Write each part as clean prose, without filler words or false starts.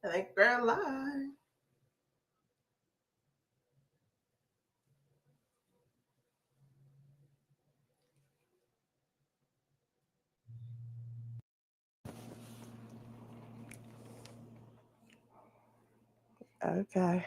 I think we're live. Okay.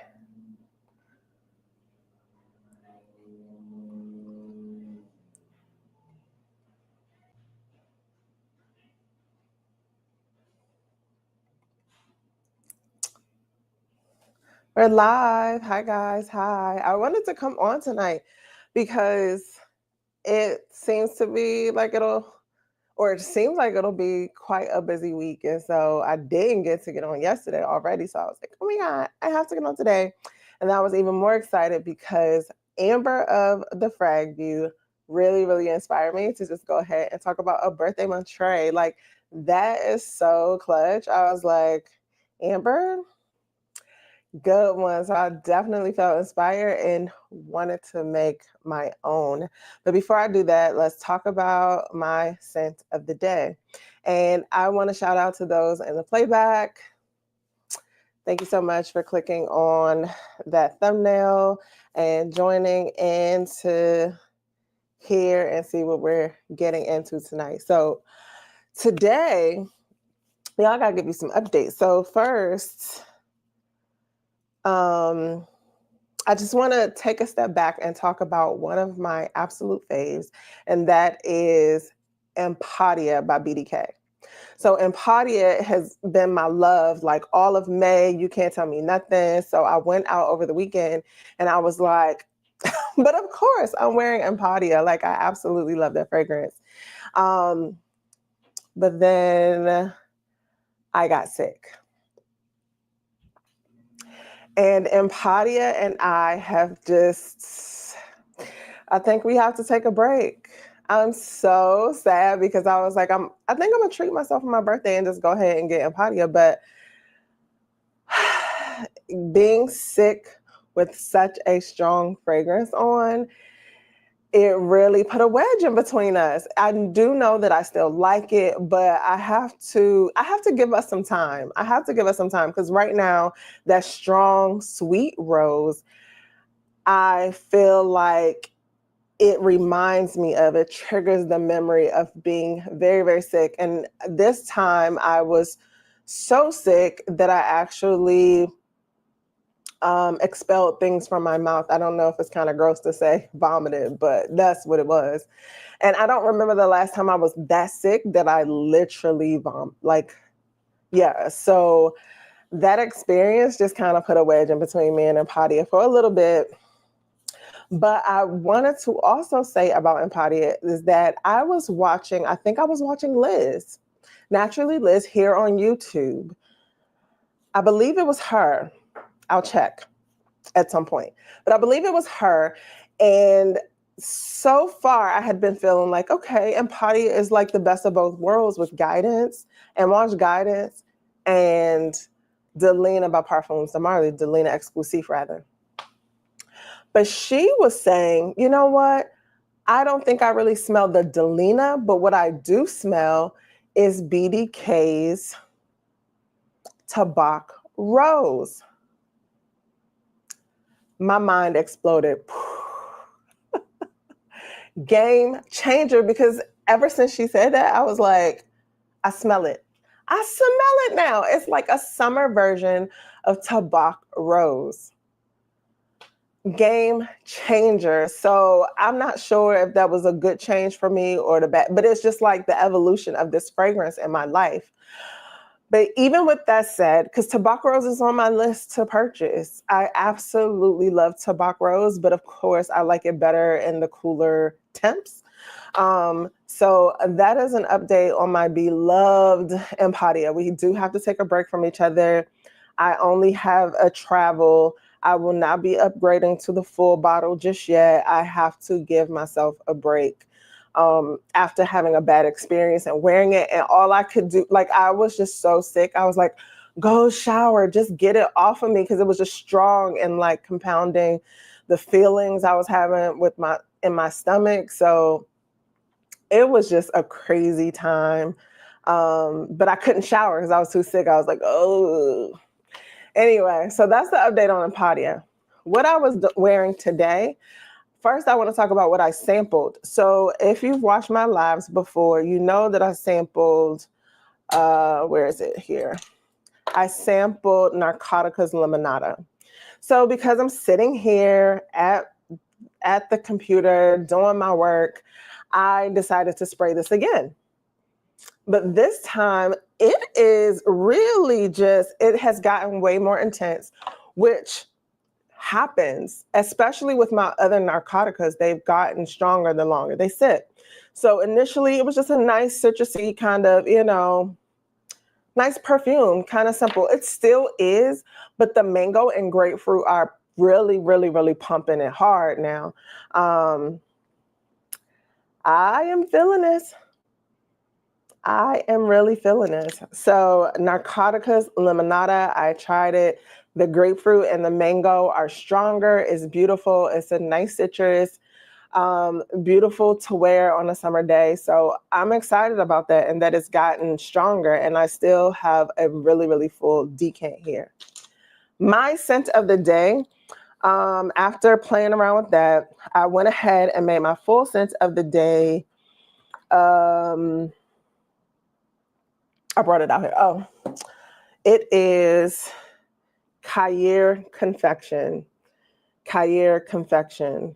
We're live. Hi, guys. Hi. I wanted to come on tonight because it seems like it'll be quite a busy week. And so I didn't get to get on yesterday already. So I was like, oh my God, I have to get on today. And I was even more excited because Amber of theFragview really, really inspired me to just go ahead and talk about a birthday month tray. Like, that is so clutch. I was like, Amber, good one. So I definitely felt inspired and wanted to make my own. But before I do that, let's talk about my scent of the day. And I want to shout out to those in the playback. Thank you so much for clicking on that thumbnail and joining in to hear and see what we're getting into tonight. So today, y'all gotta give you some updates. So first, I just want to take a step back and talk about one of my absolute faves, and that is Impadia by BDK. So Impadia has been my love like all of May. You can't tell me nothing. So I went out over the weekend and I was like, but of course I'm wearing Impadia. Like, I absolutely love that fragrance. But then I got sick. And Impadia and I have I think we have to take a break. I'm so sad because I was like, I think I'm gonna treat myself for my birthday and just go ahead and get Impadia. But being sick with such a strong fragrance on, it really put a wedge in between us. I do know that I still like it, but I have to give us some time. I have to give us some time because right now, that strong, sweet rose, I feel like it reminds me of, it triggers the memory of being very, very sick. And this time I was so sick that I actually expelled things from my mouth. I don't know if it's kind of gross to say vomited, but that's what it was. And I don't remember the last time I was that sick that I literally vomited. Like, yeah. So that experience just kind of put a wedge in between me and Impadia for a little bit. But I wanted to also say about Impadia is that I think I was watching Liz, Naturally Liz, here on YouTube. I believe it was her. I'll check at some point. But I believe it was her. And so far, I had been feeling like, okay, Impadia is like the best of both worlds with guidance and watch guidance and Delina by Parfum Delina Exclusive rather. But she was saying, you know what? I don't think I really smell the Delina, but what I do smell is BDK's Tabac Rose. My mind exploded. Game changer, because ever since she said that, I was like, I smell it. I smell it now. It's like a summer version of Tabac Rose. Game changer. So I'm not sure if that was a good change for me or the bad, but it's just like the evolution of this fragrance in my life. But even with that said, because Tabac Rose is on my list to purchase, I absolutely love Tabac Rose, but of course I like it better in the cooler temps. So that is an update on my beloved Impadia. We do have to take a break from each other. I only have a travel. I will not be upgrading to the full bottle just yet. I have to give myself a break after having a bad experience and wearing it. And all I could do, like, I was just so sick. I was like, go shower, just get it off of me, because it was just strong and like compounding the feelings I was having in my stomach. So it was just a crazy time. But I couldn't shower because I was too sick. I was like, oh. Anyway, so that's the update on Impadia. What I was wearing today, first I want to talk about what I sampled. So if you've watched my lives before, you know that I sampled, where is it here? I sampled Narcotica's Limonata. So because I'm sitting here at the computer doing my work, I decided to spray this again. But this time it is really just, it has gotten way more intense, which happens, especially with my other Narcoticas. They've gotten stronger the longer they sit. So initially it was just a nice citrusy kind of, nice perfume, kind of simple. It still is, but the mango and grapefruit are really, really, really pumping it hard now. I am feeling this. I am really feeling this. So Narcotica's Limonata, I tried it. The grapefruit and the mango are stronger. It's beautiful. It's a nice citrus. Beautiful to wear on a summer day. So I'm excited about that, and that it's gotten stronger, and I still have a really, really full decant here. My scent of the day, after playing around with that, I went ahead and made my full scent of the day. I brought it out here. Oh, it is Khair Confection. Khair Confection.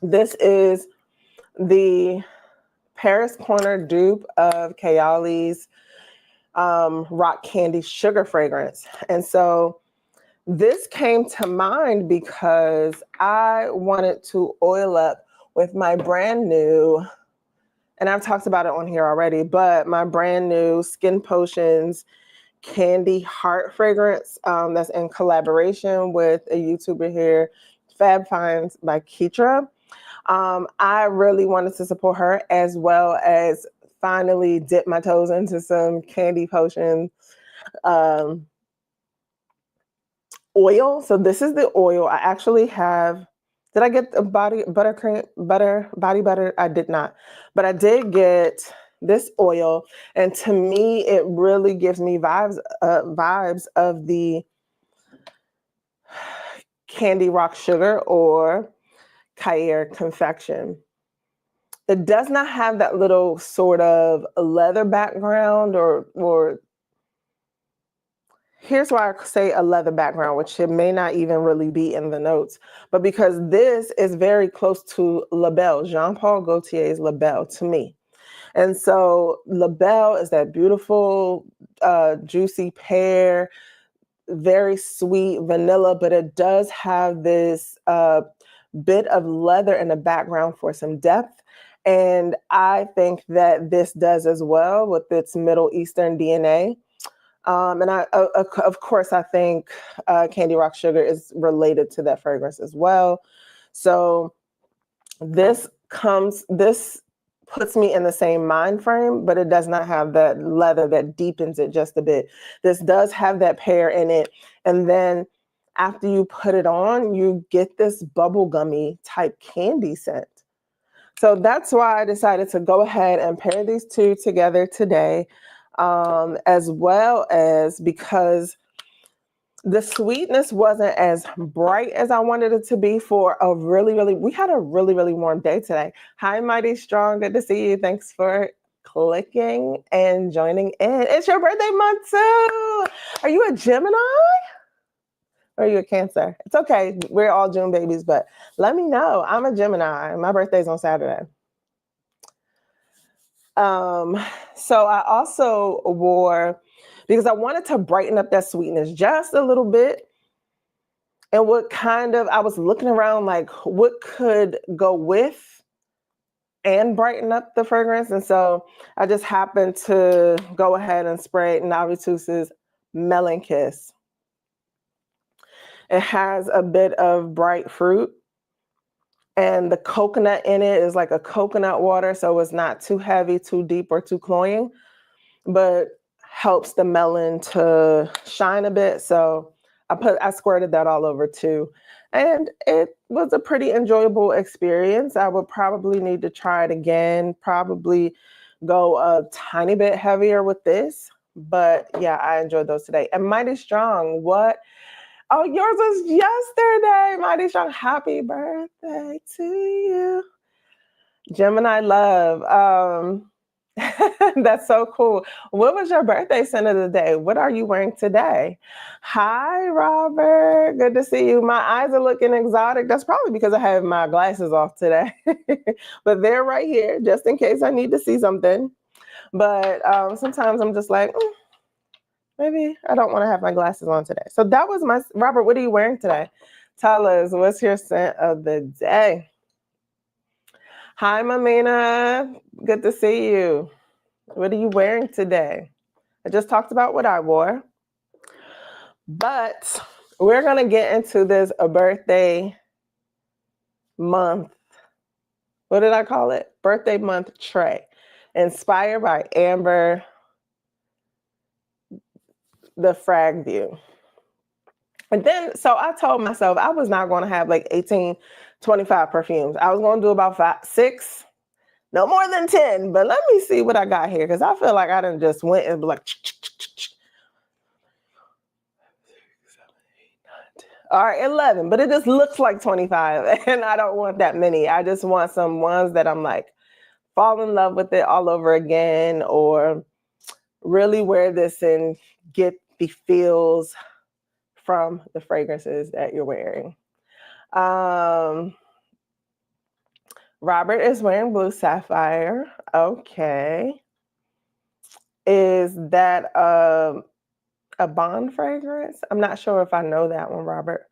This is the Paris Corner dupe of Kayali's Rock Candy Sugar fragrance. And so this came to mind because I wanted to oil up with my brand new, and I've talked about it on here already, but my brand new Skinpotion Candyheart fragrance that's in collaboration with a YouTuber here, Fab Finds by Keitra. I really wanted to support her, as well as finally dip my toes into some Candy Potion oil. So this is the oil. I actually have, did I get the body butter? I did not, but I did get this oil. And to me, it really gives me vibes of the Candy Rock Sugar or Khair Confection. It does not have that little sort of leather background or here's why I say a leather background, which it may not even really be in the notes, but because this is very close to La Belle, Jean-Paul Gaultier's La Belle to me. And so La Belle is that beautiful, juicy pear, very sweet vanilla, but it does have this bit of leather in the background for some depth. And I think that this does as well with its Middle Eastern DNA. And of course, I think Candy Rock Sugar is related to that fragrance as well. So this puts me in the same mind frame, but it does not have that leather that deepens it just a bit. This does have that pear in it. And then after you put it on, you get this bubblegummy type candy scent. So that's why I decided to go ahead and pair these two together today, as well as because the sweetness wasn't as bright as I wanted it to be for a we had a really, really warm day today. Hi, Mighty Strong. Good to see you. Thanks for clicking and joining in. It's your birthday month too. Are you a Gemini? Or are you a Cancer? It's okay. We're all June babies, but let me know. I'm a Gemini. My birthday's on Saturday. So I also wore, because I wanted to brighten up that sweetness just a little bit. And I was looking around like what could go with and brighten up the fragrance. And so I just happened to go ahead and spray Navitus's Melon Kiss. It has a bit of bright fruit, and the coconut in it is like a coconut water. So it's not too heavy, too deep, or too cloying, but helps the melon to shine a bit. So I squirted that all over too. And it was a pretty enjoyable experience. I would probably need to try it again, probably go a tiny bit heavier with this, But yeah, I enjoyed those today. And Mighty Strong, what? Oh, yours was yesterday. Mighty Strong, happy birthday to you. Gemini Love. That's so cool. What was your birthday scent of the day? What are you wearing today? Hi, Robert. Good to see you. My eyes are looking exotic. That's probably because I have my glasses off today. But they're right here just in case I need to see something. But sometimes I'm just like, maybe I don't want to have my glasses on today. So that was my, Robert, what are you wearing today? Tell us, what's your scent of the day? Hi, Mamina. Good to see you. What are you wearing today? I just talked about what I wore. But we're going to get into this a birthday month. What did I call it? Birthday month tray. Inspired by Amber, theFragview. And then, so I told myself I was not going to have like 18, 25 perfumes. I was going to do about 5, 6, no more than 10. But let me see what I got here, because I feel like I done just went and be like, all right, 11, but it just looks like 25, and I don't want that many. I just want some ones that I'm like, fall in love with it all over again, or really wear this and get the feels from the fragrances that you're wearing. Robert is wearing Blue Sapphire. Okay. Is that a Bond fragrance? I'm not sure if I know that one, Robert.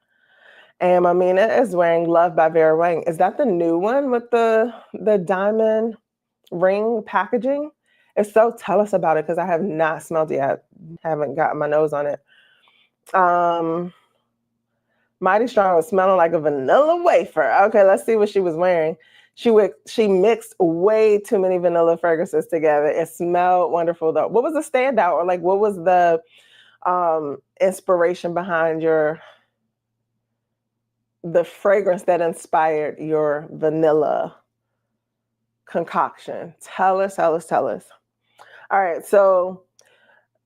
And Amina is wearing Love by Vera Wang. Is that the new one with the diamond ring packaging? If so, tell us about it, because I have not smelled it yet. Haven't got my nose on it. Mighty Strong was smelling like a vanilla wafer. Okay, let's see what she was wearing. She mixed way too many vanilla fragrances together. It smelled wonderful though. What was the standout, or like what was the inspiration behind the fragrance that inspired your vanilla concoction? Tell us. All right, so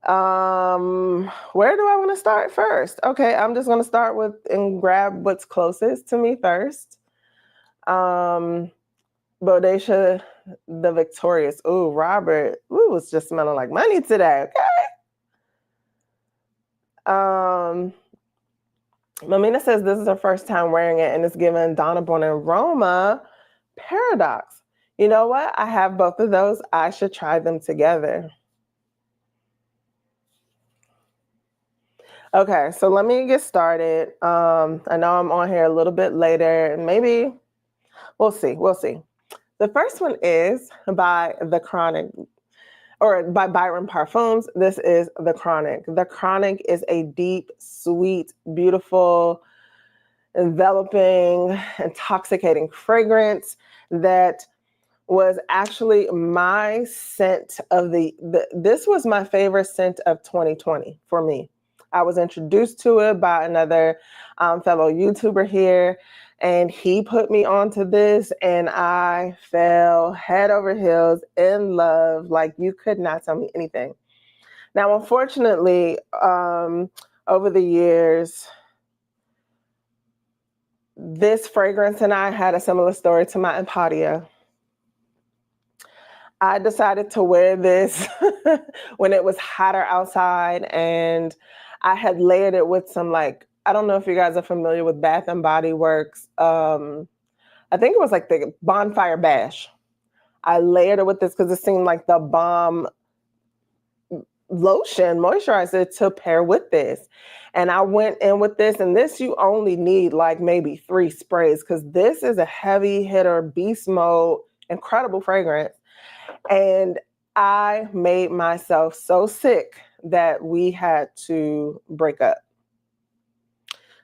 where do I want to start first? Okay, I'm just going to start with and grab what's closest to me first. Bodacia the Victorious. Ooh, Robert. Ooh, was just smelling like money today. Okay. Mamina says this is her first time wearing it and it's given Donovan and Roma Paradox. You know what? I have both of those. I should try them together. Okay, so let me get started. I know I'm on here a little bit later, and maybe we'll see. The first one is by The Chronic, or by Byron Parfums. This is The Chronic. The Chronic is a deep, sweet, beautiful, enveloping, intoxicating fragrance that was actually my scent of this was my favorite scent of 2020 for me. I was introduced to it by another fellow YouTuber here, and he put me onto this, and I fell head over heels in love. Like, you could not tell me anything. Now, unfortunately, over the years, this fragrance and I had a similar story to my Impadia. I decided to wear this when it was hotter outside, and I had layered it with some, like, I don't know if you guys are familiar with Bath and Body Works. I think it was like the Bonfire Bash. I layered it with this because it seemed like the bomb lotion moisturizer to pair with this. And I went in with this, and this you only need like maybe 3 sprays, because this is a heavy hitter, beast mode, incredible fragrance. And I made myself so sick that we had to break up.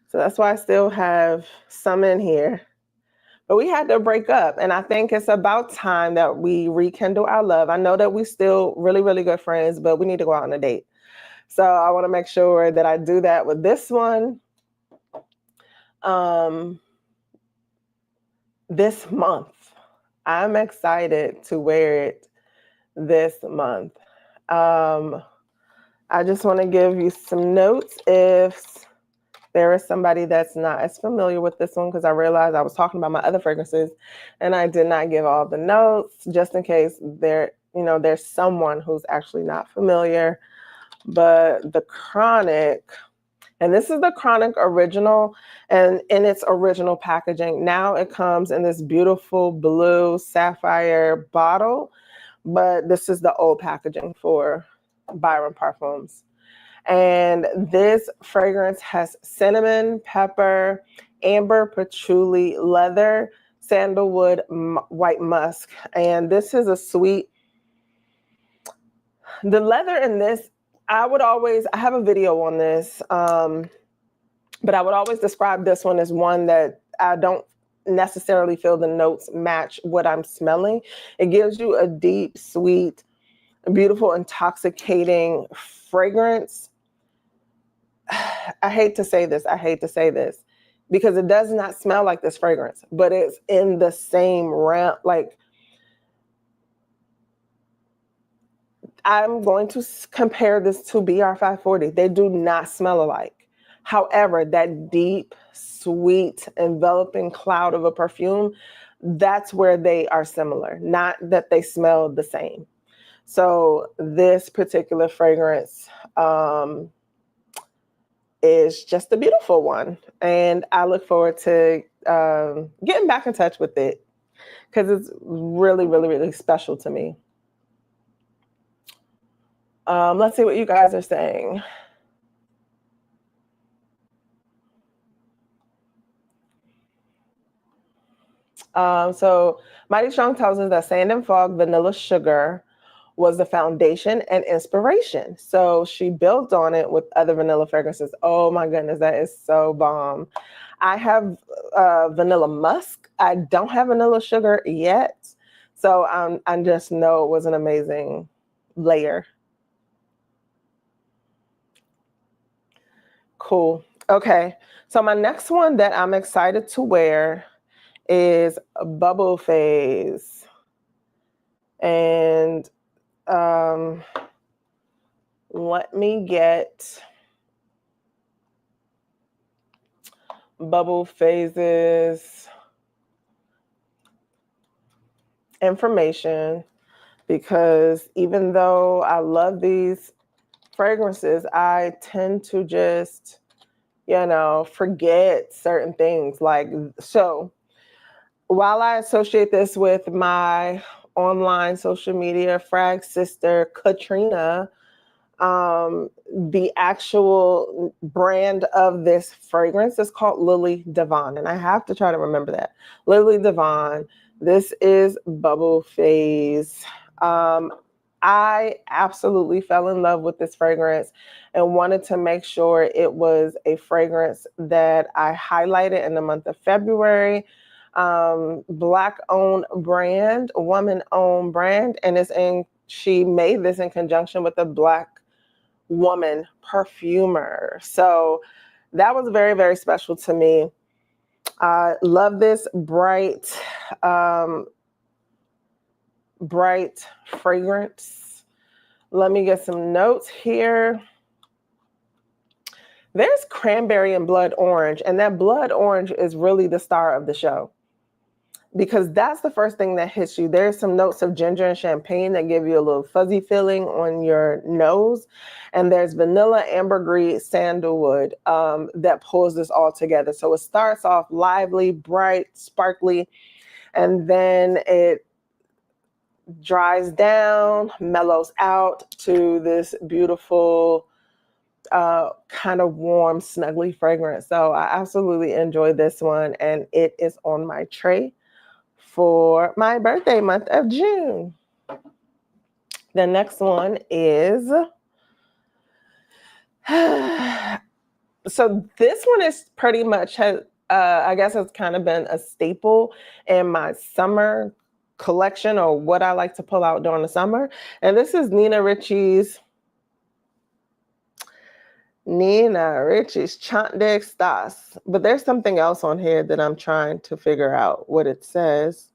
So that's why I still have some in here. But we had to break up. And I think it's about time that we rekindle our love. I know that we still really, really good friends, but we need to go out on a date. So I want to make sure that I do that with this one. This month. I'm excited to wear it this month. I just want to give you some notes if there is somebody that's not as familiar with this one, because I realized I was talking about my other fragrances and I did not give all the notes, just in case there's someone who's actually not familiar. But the Chronic, and this is the Chronic original, and in its original packaging. Now it comes in this beautiful blue sapphire bottle, but this is the old packaging for Byron Parfums. And this fragrance has cinnamon, pepper, amber, patchouli, leather, sandalwood, white musk. And this is a sweet, the leather in this, I have a video on this, but I would always describe this one as one that I don't necessarily feel the notes match what I'm smelling. It gives you a deep, sweet, beautiful, intoxicating fragrance. I hate to say this because it does not smell like this fragrance, but it's in the same realm. Like, I'm going to compare this to BR540. They do not smell alike. However, that deep, sweet, enveloping cloud of a perfume, that's where they are similar, not that they smell the same. So this particular fragrance is just a beautiful one. And I look forward to getting back in touch with it because it's really, really, really special to me. Let's see what you guys are saying. So Mighty Strong tells us that Sand and Fog Vanilla Sugar was the foundation and inspiration. So she built on it with other vanilla fragrances. Oh my goodness, that is so bomb. I have vanilla musk. I don't have vanilla sugar yet. So I just know it was an amazing layer. Cool. Okay. So my next one that I'm excited to wear is Bubble Phase. And let me get Bubble Phases information, because even though I love these fragrances, I tend to just, forget certain things. Like, so while I associate this with my online social media frag sister, Katrina, the actual brand of this fragrance is called Lily Davon. And I have to try to remember that. Lily Davon. This is Bubble Phase. I absolutely fell in love with this fragrance and wanted to make sure it was a fragrance that I highlighted in the month of February. Black-owned brand, woman-owned brand, and she made this in conjunction with a Black woman perfumer. So that was very, very special to me. I love this bright fragrance. Let me get some notes here. There's cranberry and blood orange, and that blood orange is really the star of the show, because that's the first thing that hits you. There's some notes of ginger and champagne that give you a little fuzzy feeling on your nose. And there's vanilla, ambergris, sandalwood that pulls this all together. So it starts off lively, bright, sparkly, and then it dries down, mellows out to this beautiful, kind of warm, snuggly fragrance. So I absolutely enjoyed this one, and it is on my tray for my birthday month of June. The next one is, so this one is pretty much, I guess it's kind of been a staple in my summer collection, or what I like to pull out during the summer. And this is Nina Ricci's Chante Stas. But there's something else on here that I'm trying to figure out what it says.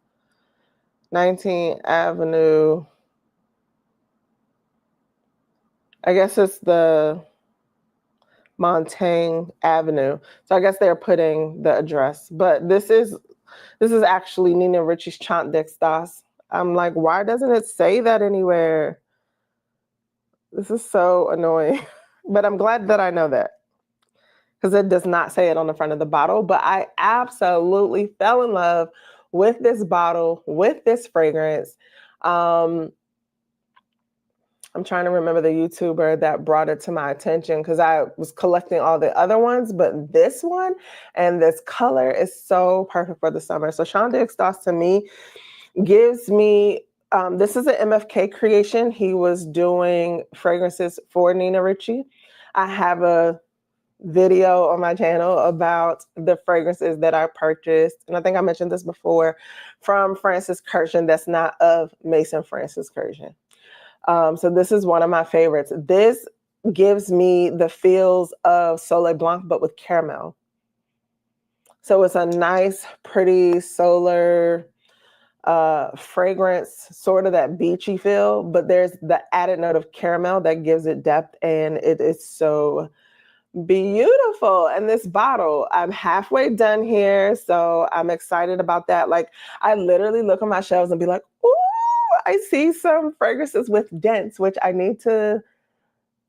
19th Avenue. I guess it's the Montaigne Avenue. So I guess they're putting the address. But this is actually Nina Ricci's Chante d'Extase. I'm like, why doesn't it say that anywhere? This is so annoying. But I'm glad that I know that, because it does not say it on the front of the bottle. But I absolutely fell in love with this bottle, with this fragrance. I'm trying to remember the YouTuber that brought it to my attention, because I was collecting all the other ones, but this one and this color is so perfect for the summer. So Chante d'Extase to me gives me, this is an MFK creation. He was doing fragrances for Nina Ricci. I have a video on my channel about the fragrances that I purchased, and I think I mentioned this before, from Francis Kurkdjian that's not of Maison Francis Kurkdjian. So this is one of my favorites. This gives me the feels of Soleil Blanc, but with caramel. So it's a nice, pretty solar fragrance, sort of that beachy feel, but there's the added note of caramel that gives it depth, and it is so beautiful. And this bottle, I'm halfway done here, so I'm excited about that. Like, I literally look on my shelves and be like, ooh, I see some fragrances with dents, which I need to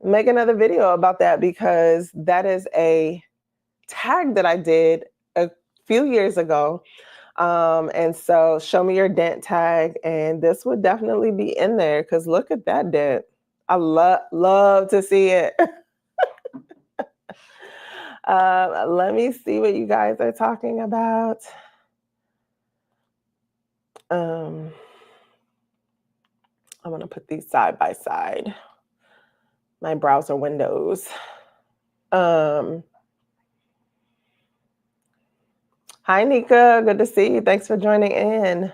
make another video about that, because that is a tag that I did a few years ago. And so show me your dent tag, and this would definitely be in there, because look at that dent. I love to see it. Let me see what you guys are talking about. I'm going to put these side by side, my browser windows. Hi, Nika. Good to see you. Thanks for joining in.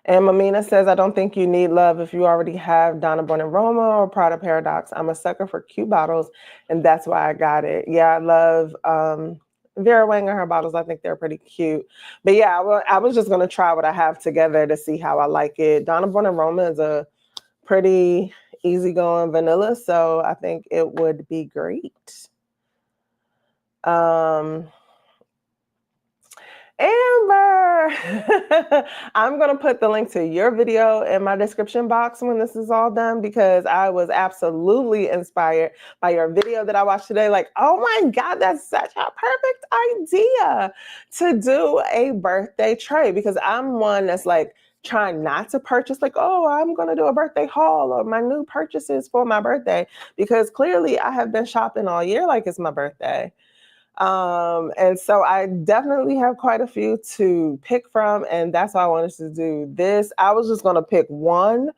And Mamina says, I don't think you need love if you already have Donna Born and Roma or Prada Paradox. I'm a sucker for cute bottles, and that's why I got it. Yeah, I love Vera Wang and her bottles. I think they're pretty cute. But yeah, I was just going to try what I have together to see how I like it. Donna Born and Roma is a pretty easygoing vanilla, so I think it would be great. Amber, I'm going to put the link to your video in my description box when this is all done, because I was absolutely inspired by your video that I watched today. Like, oh my God, that's such a perfect idea to do a birthday tray, because I'm one that's like trying not to purchase like, oh, I'm going to do a birthday haul or my new purchases for my birthday, because clearly I have been shopping all year like it's my birthday. And so I definitely have quite a few to pick from, and that's why I wanted to do this. I was just going to pick one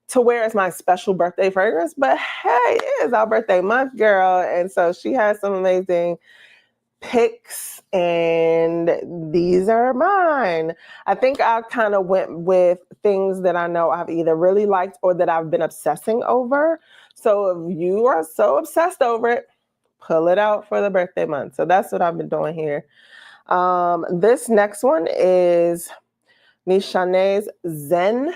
to wear as my special birthday fragrance, but hey, it is our birthday month, girl. And so she has some amazing picks, and these are mine. I think I kind of went with things that I know I've either really liked or that I've been obsessing over. So if you are so obsessed over it, pull it out for the birthday month. So that's what I've been doing here. This next one is Nishane Zenne.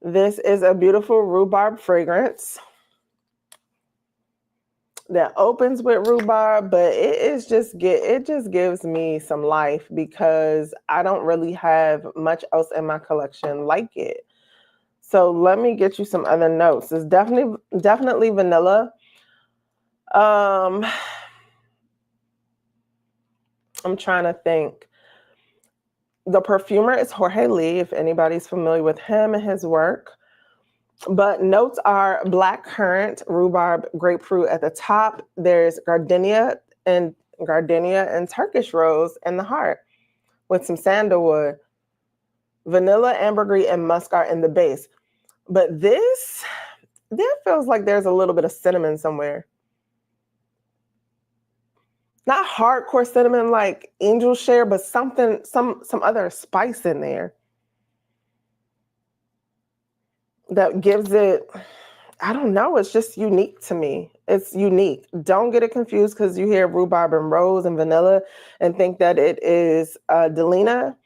This is a beautiful rhubarb fragrance that opens with rhubarb, but it just gives me some life, because I don't really have much else in my collection like it. So let me get you some other notes. It's definitely vanilla. I'm trying to think. The perfumer is Jorge Lee, if anybody's familiar with him and his work. But notes are black currant, rhubarb, grapefruit at the top. There's gardenia and Turkish rose in the heart, with some sandalwood. Vanilla, ambergris, and musk are in the base. But this feels like there's a little bit of cinnamon somewhere. Not hardcore cinnamon like angel share, but something, some other spice in there that gives it, I don't know, it's just unique to me. It's unique. Don't get it confused because you hear rhubarb and rose and vanilla and think that it is Delina.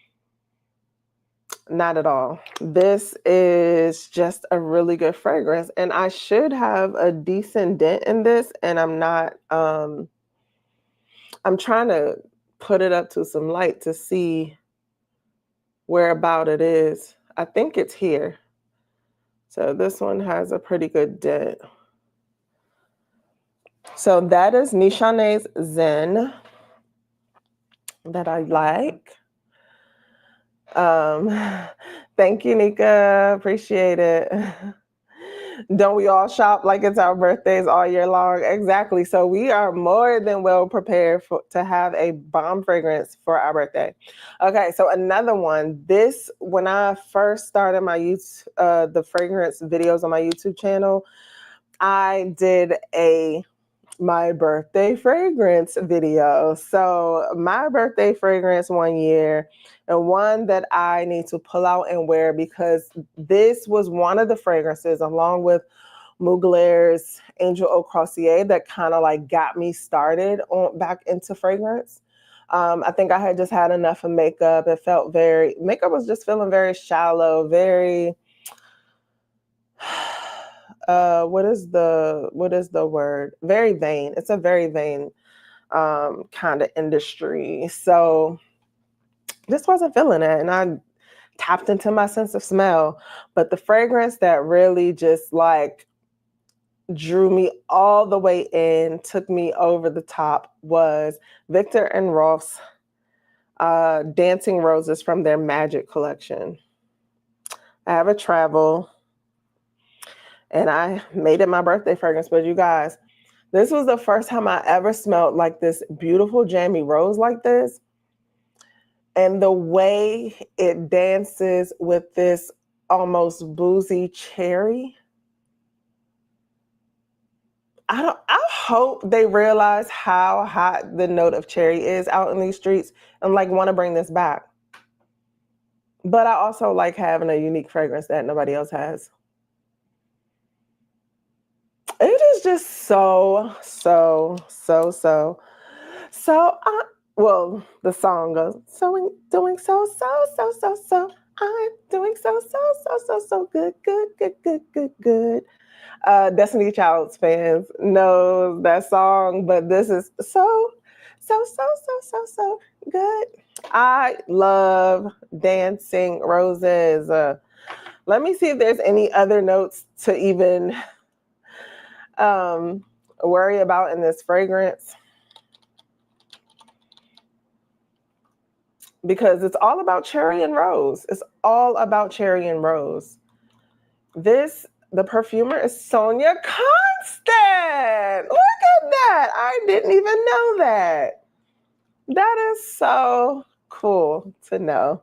Not at all. This is just a really good fragrance, and I should have a decent dent in this, and I'm not. I'm trying to put it up to some light to see where about it is. I think it's here. So this one has a pretty good dent. So that is Nishane Zenne that I like. Thank you, Nika. Appreciate it. Don't we all shop like it's our birthdays all year long? Exactly. So we are more than well prepared to have a bomb fragrance for our birthday. Okay, so another one. This, when I first started my the fragrance videos on my YouTube channel, I did my birthday fragrance video. So my birthday fragrance one year, and one that I need to pull out and wear, because this was one of the fragrances, along with Mugler's Angel Eau Croisier, that kind of like got me started on back into fragrance. I think I had just had enough of makeup. It felt makeup was just feeling very shallow, very what is the word? Very vain. It's a very vain kind of industry. So just wasn't feeling it. And I tapped into my sense of smell. But the fragrance that really just like drew me all the way in, took me over the top, was Viktor and Rolf's Dancing Roses from their Magic collection. I have a travel, and I made it my birthday fragrance. But you guys, this was the first time I ever smelled like this beautiful jammy rose like this. And the way it dances with this almost boozy cherry. I hope they realize how hot the note of cherry is out in these streets and like want to bring this back. But I also like having a unique fragrance that nobody else has. It is just so. Well, the song goes, so doing so I'm doing so good. Destiny Child's fans know that song, but this is so good. I love Dancing Roses. Let me see if there's any other notes to even worry about in this fragrance, because it's all about cherry and rose. It's all about cherry and rose. The perfumer is Sonia Constant. Look at that. I didn't even know that. That is so cool to know.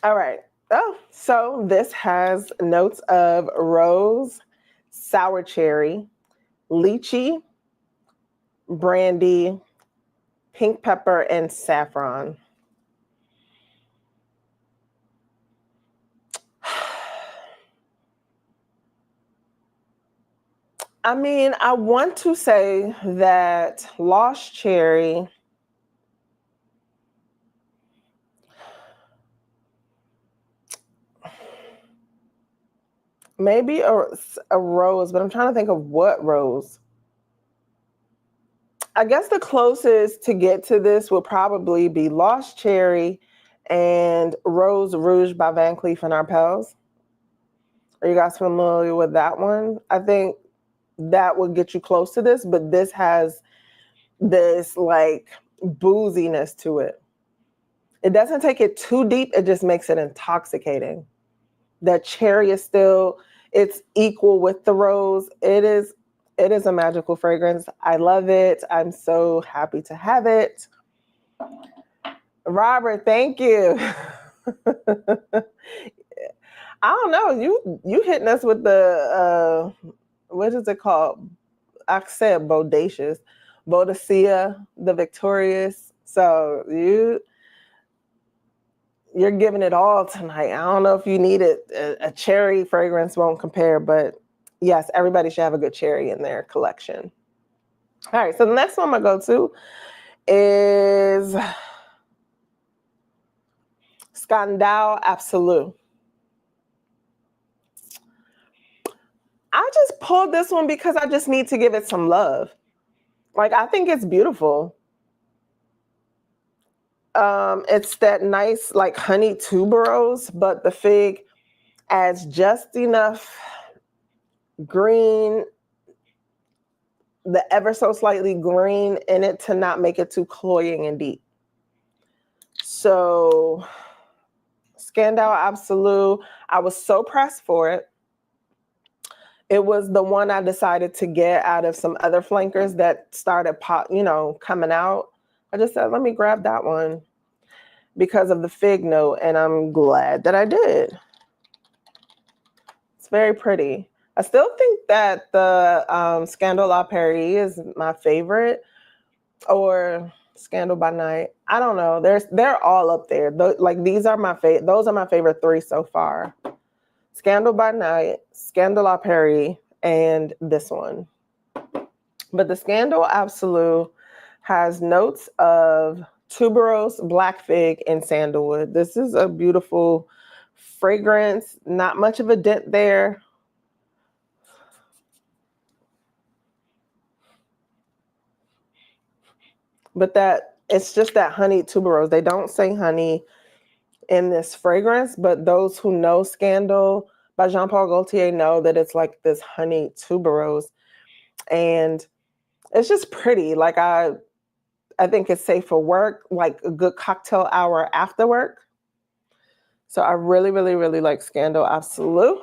All right. Oh, so this has notes of rose, sour cherry, lychee, brandy, pink pepper, and saffron. I mean, I want to say that Lost Cherry maybe a rose, but I'm trying to think of what rose. I guess the closest to get to this would probably be Lost Cherry and Rose Rouge by Van Cleef & Arpels. Are you guys familiar with that one? I think that would get you close to this, but this has this like booziness to it. It doesn't take it too deep. It just makes it intoxicating. The cherry is still, it's equal with the rose. It is a magical fragrance. I love it. I'm so happy to have it. Robert, thank you. I don't know. You hitting us with the what is it called? I said bodacious, Boadicea, the Victorious. So you're giving it all tonight. I don't know if you need it. A cherry fragrance won't compare, but yes, everybody should have a good cherry in their collection. All right, so the next one I'm gonna go to is Scandal Absolu. I just pulled this one because I just need to give it some love. Like, I think it's beautiful. It's that nice, like, honey tuberose, but the fig adds just enough green, the ever so slightly green in it to not make it too cloying and deep. So, Scandal Absolu, I was so pressed for it. It was the one I decided to get out of some other flankers that started coming out. I just said, let me grab that one because of the fig note, and I'm glad that I did. It's very pretty. I still think that the Scandal Absolu is my favorite, or Scandal by Night. I don't know. They're all up there. These are my favorite. Those are my favorite three so far. Scandal by Night, Scandal Absolu, and this one. But the Scandal Absolu has notes of tuberose, black fig, and sandalwood. This is a beautiful fragrance. Not much of a dent there. But it's just that honey tuberose. They don't say honey in this fragrance, but those who know Scandal by Jean Paul Gaultier know that it's like this honey tuberose, and it's just pretty. Like, I think it's safe for work, like a good cocktail hour after work. So I really, really, really like Scandal Absolu.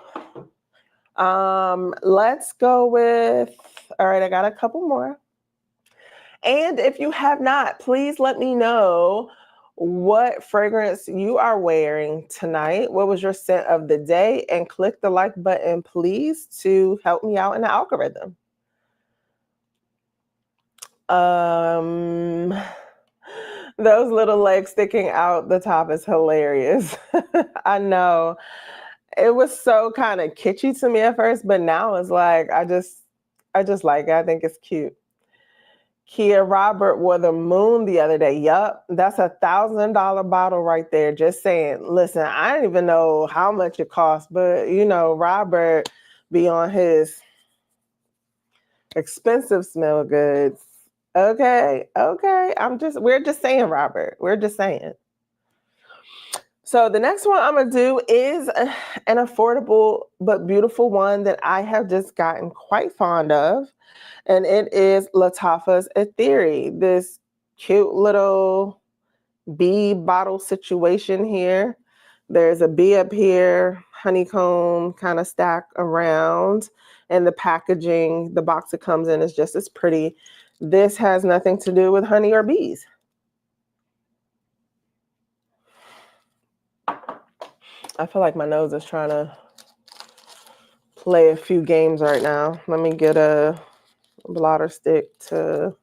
Let's go with, all right, I got a couple more. And if you have not, please let me know what fragrance you are wearing tonight. What was your scent of the day? And click the like button, please, to help me out in the algorithm. Those little legs sticking out the top is hilarious. I know. It was so kind of kitschy to me at first, but now it's like, I just like it. I think it's cute. Kia Robert wore the moon the other day. Yup, that's $1,000 bottle right there. Just saying. Listen, I didn't even know how much it cost, but Robert be on his expensive smell goods. Okay. We're just saying, Robert. We're just saying. So the next one I'm gonna do is an affordable but beautiful one that I have just gotten quite fond of. And it is Lattafah Atheeri, this cute little bee bottle situation here. There's a bee up here, honeycomb kind of stack around, and the packaging, the box it comes in is just as pretty. This has nothing to do with honey or bees. I feel like my nose is trying to play a few games right now. Let me get a blotter stick to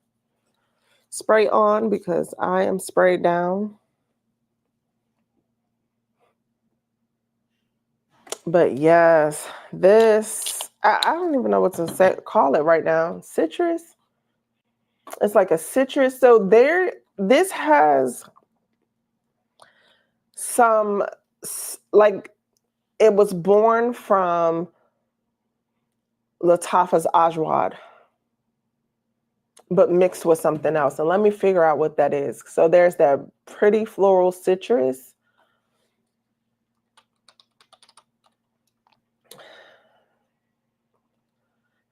spray on because I am sprayed down. But yes, this, I don't even know what to call it right now. Citrus. It's like a citrus. So this has some, like, it was born from Lattafah's Ajwad, but mixed with something else. And let me figure out what that is. So there's that pretty floral citrus.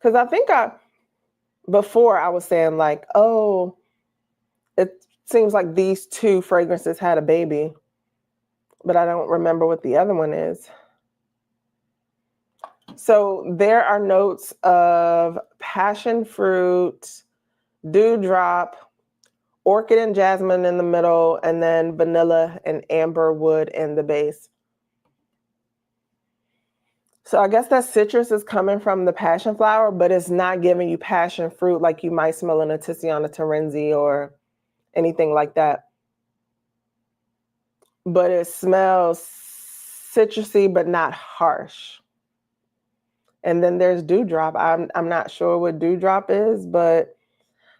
Because I think before I was saying like, oh, it seems like these two fragrances had a baby, but I don't remember what the other one is. So there are notes of passion fruit, dewdrop, orchid and jasmine in the middle, and then vanilla and amber wood in the base. So I guess that citrus is coming from the passion flower, but it's not giving you passion fruit like you might smell in a Tiziana Terenzi or anything like that. But it smells citrusy, but not harsh. And then there's dewdrop. I'm not sure what dewdrop is, but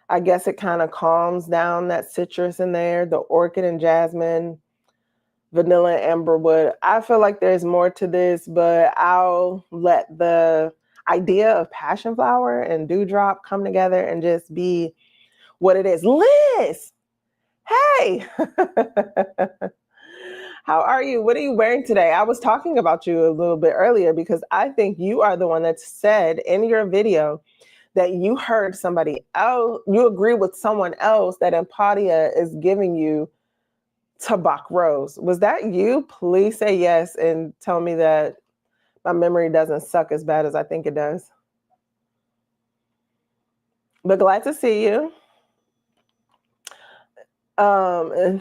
I guess it kind of calms down that citrus in there. The orchid and jasmine vanilla and amberwood. I feel like there's more to this, but I'll let the idea of passion flower and dewdrop come together and just be what it is. Liz, hey, how are you? What are you wearing today? I was talking about you a little bit earlier because I think you are the one that said in your video that you heard somebody else, you agree with someone else that Impadia is giving you Tabac Rose. Was that you? Please say yes and tell me that my memory doesn't suck as bad as I think it does. But glad to see you.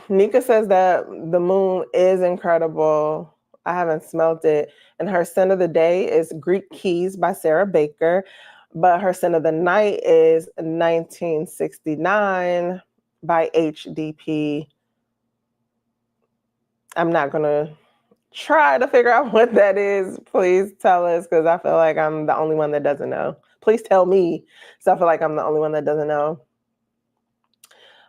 Nika says that the moon is incredible. I haven't smelt it. And her scent of the day is Greek Keys by Sarah Baker. But her scent of the night is 1969 by HDP. I'm not going to try to figure out what that is. Please tell us, because I feel like I'm the only one that doesn't know. Please tell me, so I feel like I'm the only one that doesn't know.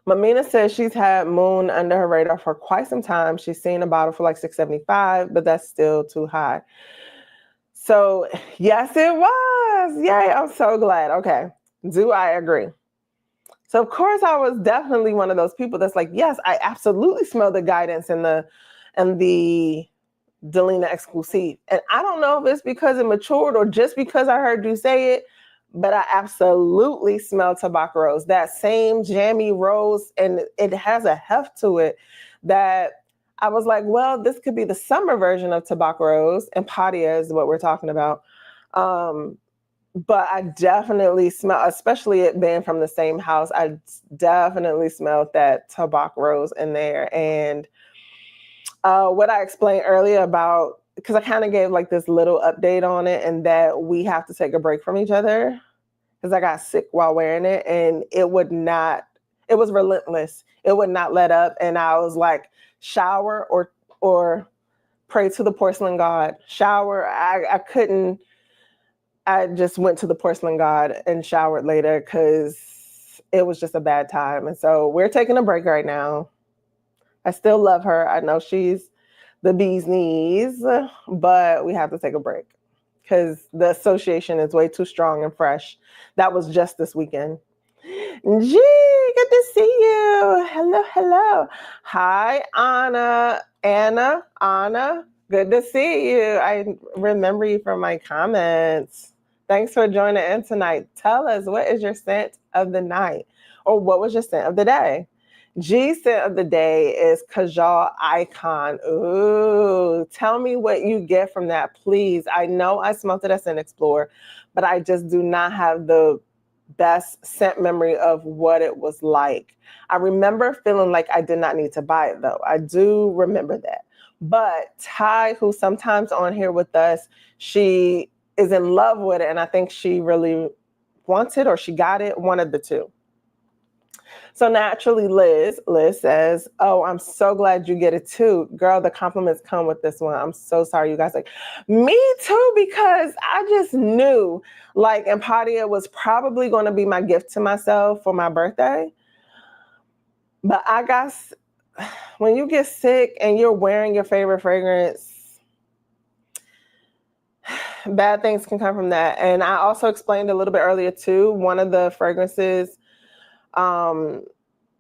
Mamina says she's had Moon under her radar for quite some time. She's seen a bottle for like $675, but that's still too high. So yes, it was. Yay, I'm so glad. Okay, do I agree? So of course I was definitely one of those people that's like, yes, I absolutely smell the guidance and the Delina Exclusive. And I don't know if it's because it matured or just because I heard you say it, but I absolutely smell Tabac Rose, that same jammy rose, and it has a heft to it that I was like, well, this could be the summer version of Tabac Rose, and Impadia is what we're talking about. But I definitely smell, especially it being from the same house, I definitely smelled that Tabac Rose in there. And what I explained earlier about, because I kind of gave like this little update on it, and that we have to take a break from each other because I got sick while wearing it, and it was relentless. It would not let up. And I was like, shower or pray to the porcelain god. Shower, I couldn't. I just went to the porcelain god and showered later because it was just a bad time. And so we're taking a break right now. I still love her. I know she's the bee's knees, but we have to take a break because the association is way too strong and fresh. That was just this weekend. Gee, good to see you. Hello, hello. Hi, Anna. Anna. Good to see you. I remember you from my comments. Thanks for joining in tonight. Tell us, what is your scent of the night? Or what was your scent of the day? G scent of the day is Kajal Icon. Ooh, tell me what you get from that, please. I know I smelled it at Scent Explorer, but I just do not have the best scent memory of what it was like. I remember feeling like I did not need to buy it, though. I do remember that. But Ty, who's sometimes on here with us, she is in love with it, and I think she really wants it, or she got it, one of the two. So naturally, Liz says, oh, I'm so glad you get it too. Girl, the compliments come with this one. I'm so sorry, you guys. Like, me too, because I just knew like Impadia was probably going to be my gift to myself for my birthday. But I got, when you get sick and you're wearing your favorite fragrance, bad things can come from that. And I also explained a little bit earlier too, one of the fragrances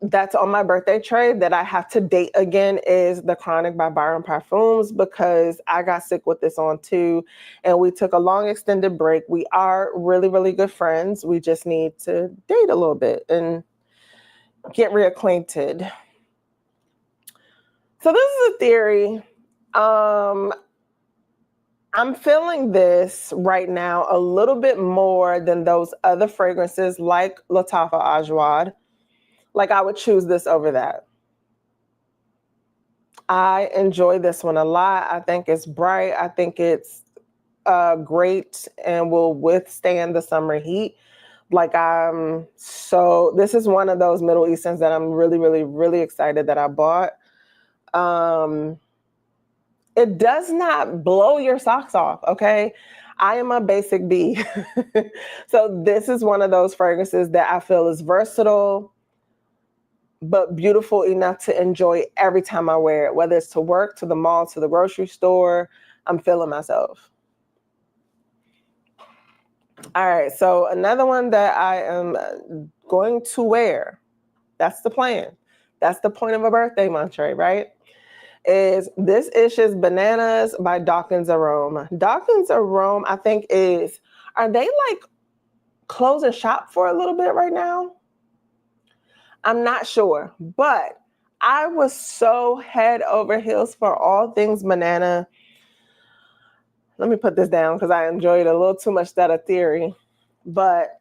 that's on my birthday tray that I have to date again is The Chronic by Byron Parfums, because I got sick with this on too. And we took a long extended break. We are really, really good friends. We just need to date a little bit and get reacquainted. So this is a theory. I'm feeling this right now a little bit more than those other fragrances like Lattafah Atheeri. Like I would choose this over that. I enjoy this one a lot. I think it's bright. I think it's great and will withstand the summer heat. Like this is one of those Middle Easterns that I'm really, really, really excited that I bought. It does not blow your socks off, okay? I am a basic bee. So this is one of those fragrances that I feel is versatile. but beautiful enough to enjoy every time I wear it, whether it's to work, to the mall, to the grocery store. I'm feeling myself. All right, so another one that I am going to wear, that's the plan. That's the point of a birthday mantra, right? Is this is Bananas by Dauken's Arome. Dauken's Arome, I think are they like closing shop for a little bit right now? I'm not sure, but I was so head over heels for all things banana. Let me put this down because I enjoyed a little too much that Atheeri, but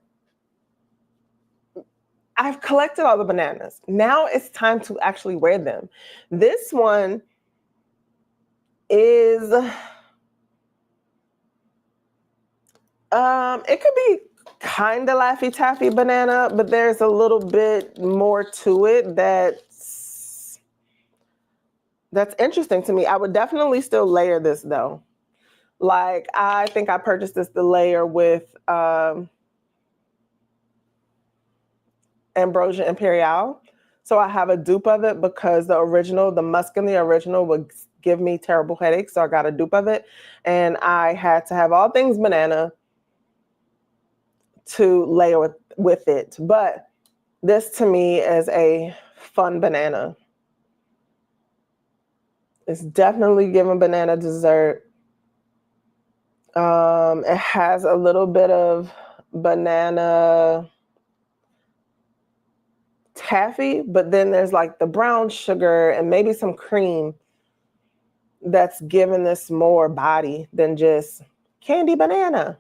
I've collected all the bananas. Now it's time to actually wear them. This one is, it could be kind of Laffy Taffy banana, but there's a little bit more to it that's interesting to me. I would definitely still layer this though. Like, I think I purchased this to layer with Ambrosia Imperiale. So I have a dupe of it because the Musc in the original would give me terrible headaches. So I got a dupe of it. And I had to have all things banana to layer with it. But this to me is a fun banana. It's definitely giving banana dessert. It has a little bit of banana taffy, but then there's like the brown sugar and maybe some cream that's giving this more body than just candy banana.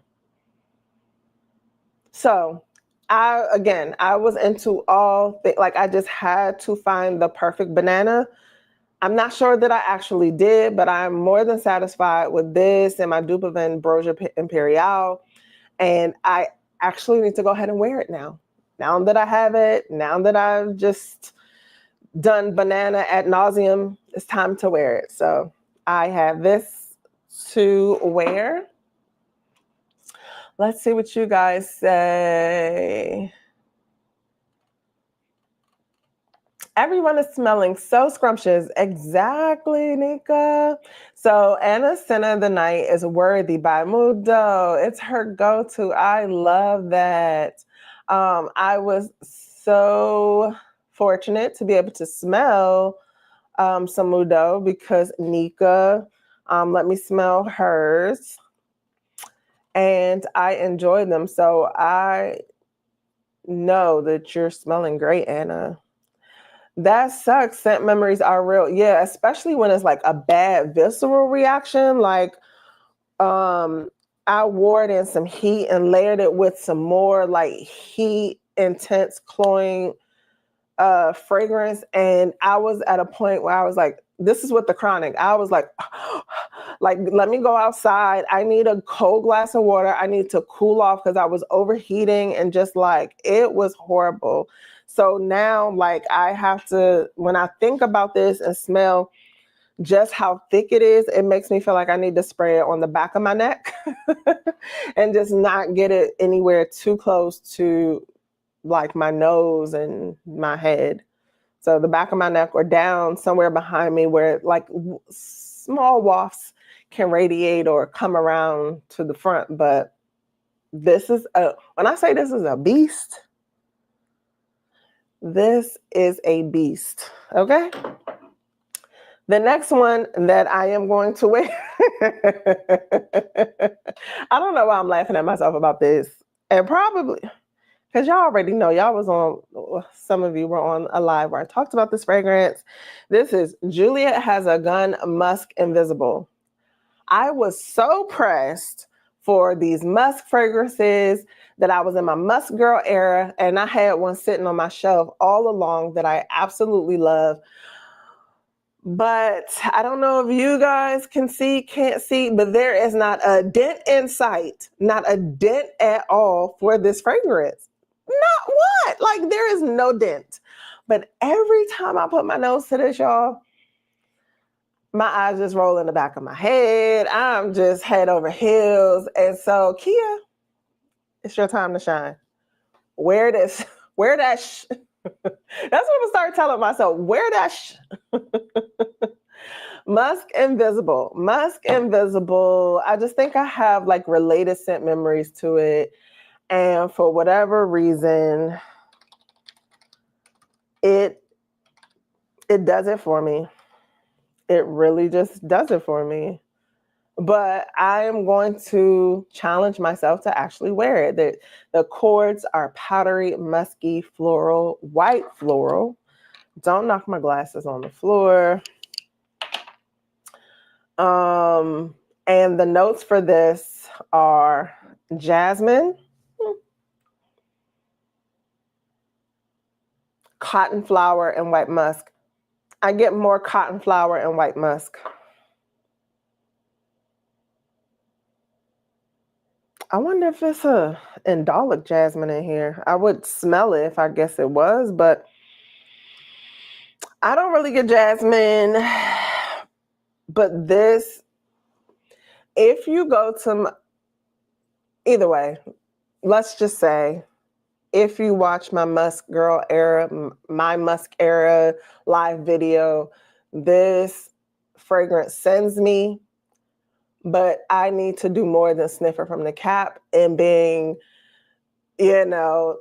So I was into I just had to find the perfect banana. I'm not sure that I actually did, but I'm more than satisfied with this and my dupe of Ambrosia Imperiale. And I actually need to go ahead and wear it now. Now that I have it, now that I've just done banana ad nauseum, it's time to wear it. So I have this to wear. Let's see what you guys say. Everyone is smelling so scrumptious. Exactly, Nika. So Anna Senna the Night is Worthy by Mudo. It's her go-to. I love that. I was so fortunate to be able to smell some Mudo because Nika let me smell hers. And I enjoyed them. So I know that you're smelling great, Anna. That sucks. Scent memories are real. Yeah, especially when it's like a bad visceral reaction. Like, I wore it in some heat and layered it with some more like heat intense cloying fragrance. And I was at a point where I was like, this is what the Chronic. I was like, let me go outside. I need a cold glass of water. I need to cool off because I was overheating and just like, it was horrible. So now, like, I have to, when I think about this and smell just how thick it is, it makes me feel like I need to spray it on the back of my neck and just not get it anywhere too close to like my nose and my head. So the back of my neck or down somewhere behind me where like small wafts can radiate or come around to the front. But this is when I say this is a beast, this is a beast. Okay. The next one that I am going to wear, I don't know why I'm laughing at myself about this. And probably, because y'all already know, some of you were on a live where I talked about this fragrance. This is Juliette Has a Gun Musc Invisible. I was so pressed for these musk fragrances that I was in my musk girl era, and I had one sitting on my shelf all along that I absolutely love. But I don't know if you guys can't see, but there is not a dent in sight, not a dent at all for this fragrance. Not what? Like, there is no dent. But every time I put my nose to this, y'all, my eyes just roll in the back of my head. I'm just head over heels. And so, Kia, it's your time to shine. Wear this. Wear that. what I started telling myself. Wear that Musc Invisible. Musc Invisible. I just think I have like related scent memories to it. And for whatever reason, it does it for me. It really just does it for me. But I am going to challenge myself to actually wear it. The cords are powdery, musky, floral, white floral. Don't knock my glasses on the floor. And the notes for this are jasmine, cotton flower, and white musk. I get more cotton flower and white musk. I wonder if it's a indolic jasmine in here. I would smell it if I guess it was, but I don't really get jasmine. But this, if you go to, either way, let's just say, if you watch my Musc Girl era, my Musc era live video, this fragrance sends me, but I need to do more than sniff it from the cap and being,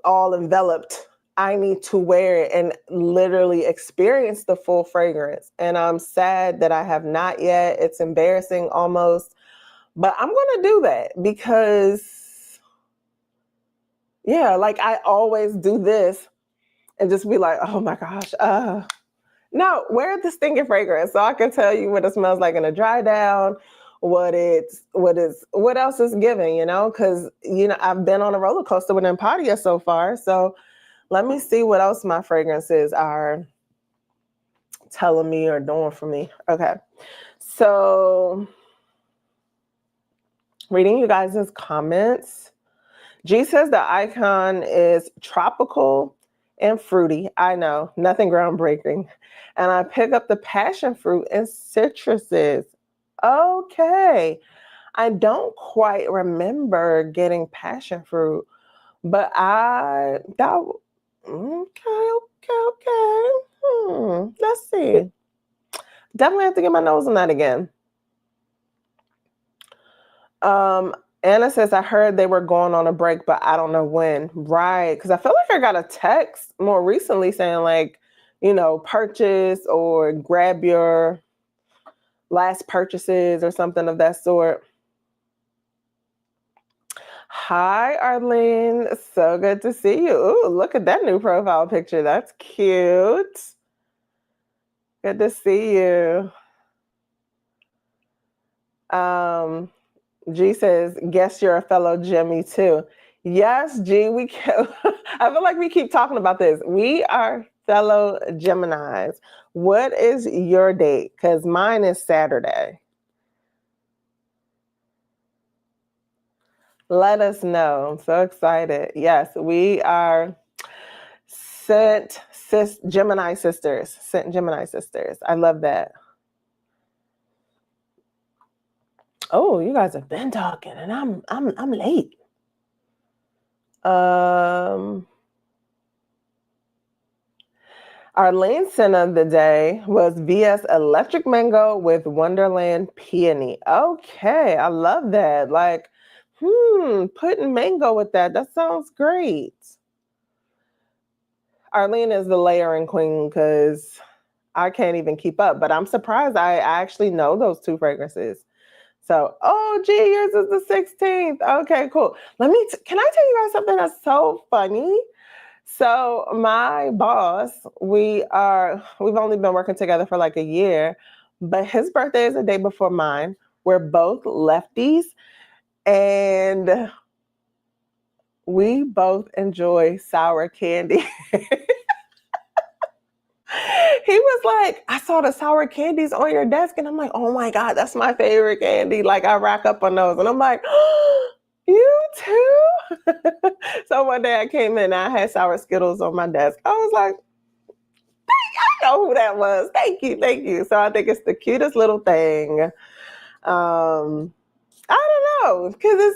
all enveloped. I need to wear it and literally experience the full fragrance. And I'm sad that I have not yet. It's embarrassing almost, but I'm going to do that because, like I always do this and just be like, oh my gosh, no, wear the stinking fragrance so I can tell you what it smells like in a dry down, what else is giving, because, I've been on a roller coaster with Impadia so far. So let me see what else my fragrances are telling me or doing for me. Okay. So reading you guys' comments. G says the icon is tropical and fruity. I know, nothing groundbreaking. And I pick up the passion fruit and citruses. Okay. I don't quite remember getting passion fruit, but okay. Let's see. Definitely have to get my nose on that again. Anna says, I heard they were going on a break, but I don't know when. Right. Because I feel like I got a text more recently saying like, purchase or grab your last purchases or something of that sort. Hi, Arlene. So good to see you. Ooh, look at that new profile picture. That's cute. Good to see you. G says, guess you're a fellow Jimmy too. Yes, G, I feel like we keep talking about this. We are fellow Geminis. What is your date? Because mine is Saturday. Let us know. I'm so excited. Yes, we are Saint Gemini sisters. Saint Gemini sisters. I love that. Oh, you guys have been talking, and I'm late. Our lane scent of the day was VS Electric Mango with Wonderland Peony. Okay, I love that. Like, putting mango with that. That sounds great. Arlene is the layering queen because I can't even keep up, but I'm surprised I actually know those two fragrances. So, yours is the 16th. Okay, cool. Can I tell you guys something that's so funny? So my boss, we've only been working together for like a year, but his birthday is the day before mine. We're both lefties and we both enjoy sour candy. He was like, I saw the sour candies on your desk and I'm like, oh my God, that's my favorite candy. Like I rack up on those and I'm like, you too? So one day I came in and I had sour Skittles on my desk. I was like, I know who that was. Thank you. So I think it's the cutest little thing. I don't know, because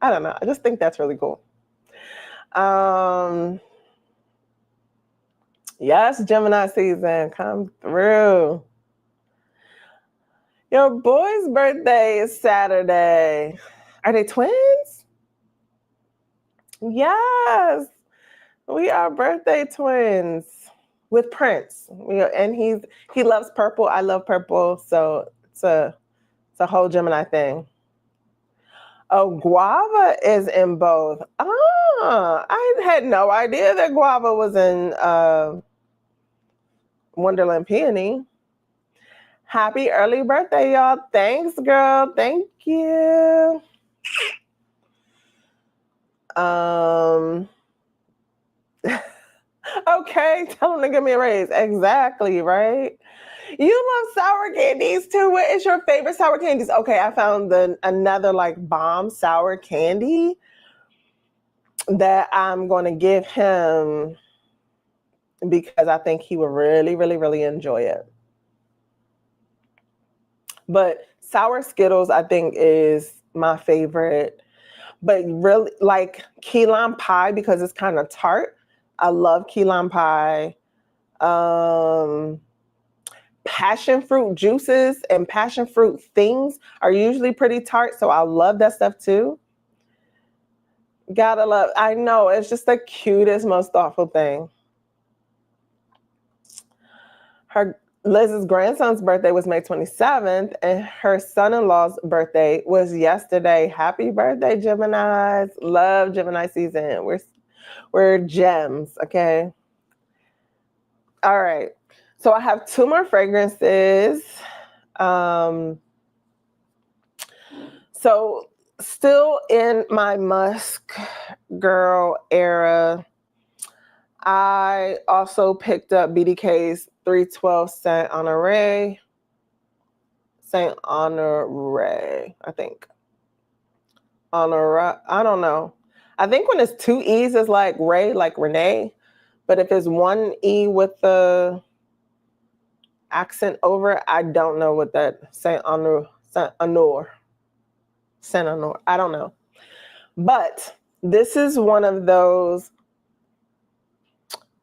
I don't know. I just think that's really cool. Yes, Gemini season, come through. Your boy's birthday is Saturday. Are they twins? Yes, we are birthday twins with Prince. And he loves purple. I love purple, so it's a whole Gemini thing. Oh, guava is in both. Ah, I had no idea that guava was in Wonderland Peony. Happy early birthday, y'all. Thanks, girl. Thank you. Okay, tell him to give me a raise. Exactly, right? You love sour candies too. What is your favorite sour candies? Okay, I found another like bomb sour candy that I'm going to give him because I think he would really, really, really enjoy it. But sour Skittles, I think, is my favorite. But really, like key lime pie because it's kind of tart. I love key lime pie. Passion fruit juices and passion fruit things are usually pretty tart, so I love that stuff too. Gotta love, I know, it's just the cutest, most thoughtful thing. Liz's grandson's birthday was May 27th, and her son-in-law's birthday was yesterday. Happy birthday, Geminis. Love Gemini season. We're gems, okay? All right. So I have two more fragrances. So still in my Musc girl era, I also picked up BDK's 312 Saint Honore. Saint Honore, I think. Honore, I don't know. I think when it's two E's, it's like Ray, like Renee. But if it's one E with the accent over, I don't know what that Saint Honore. I don't know. But this is one of those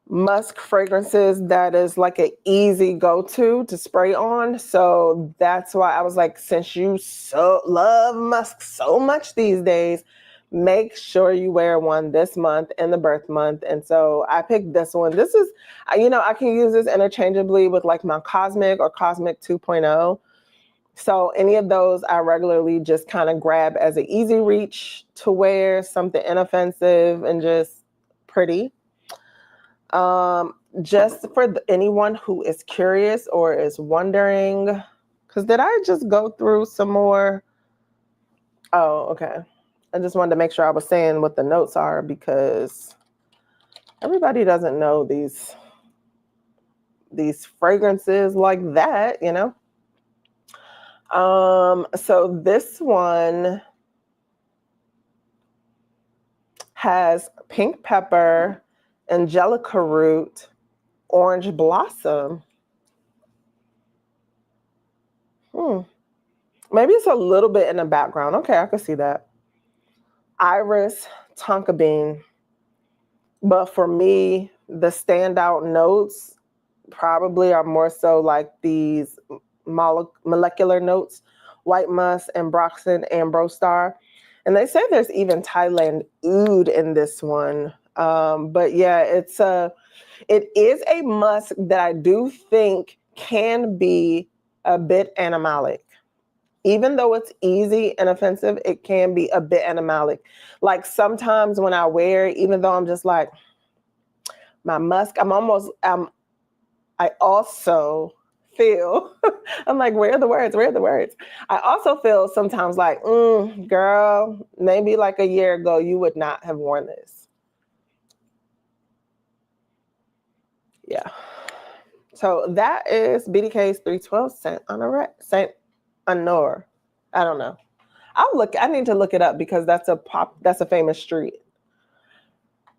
Musc fragrances that is like an easy go-to to spray on. So that's why I was like, since you so love Musc so much these days, make sure you wear one this month in the birth month. And so I picked this one. This is, I can use this interchangeably with like my Cosmic or Cosmic 2.0. So any of those I regularly just kind of grab as an easy reach to wear, something inoffensive and just pretty. Just for anyone who is curious or is wondering, because did I just go through some more? Oh, okay. I just wanted to make sure I was saying what the notes are because everybody doesn't know these fragrances like that, So this one has pink pepper, angelica root, orange blossom. Maybe it's a little bit in the background. Okay, I can see that. Iris, tonka bean. But for me, the standout notes probably are more so like these molecular notes, white musk, ambroxan, ambrostar. And they say there's even Thailand oud in this one. But yeah, it is a musk that I do think can be a bit animalic. Even though it's easy and offensive, it can be a bit animalic. Like sometimes when I wear it, even though I'm just like, my musk, I also feel, I'm like, where are the words? Where are the words? I also feel sometimes like, girl, maybe like a year ago, you would not have worn this. Yeah. So that is BDK's 312 Saint Honore. I don't know. I need to look it up because that's a famous street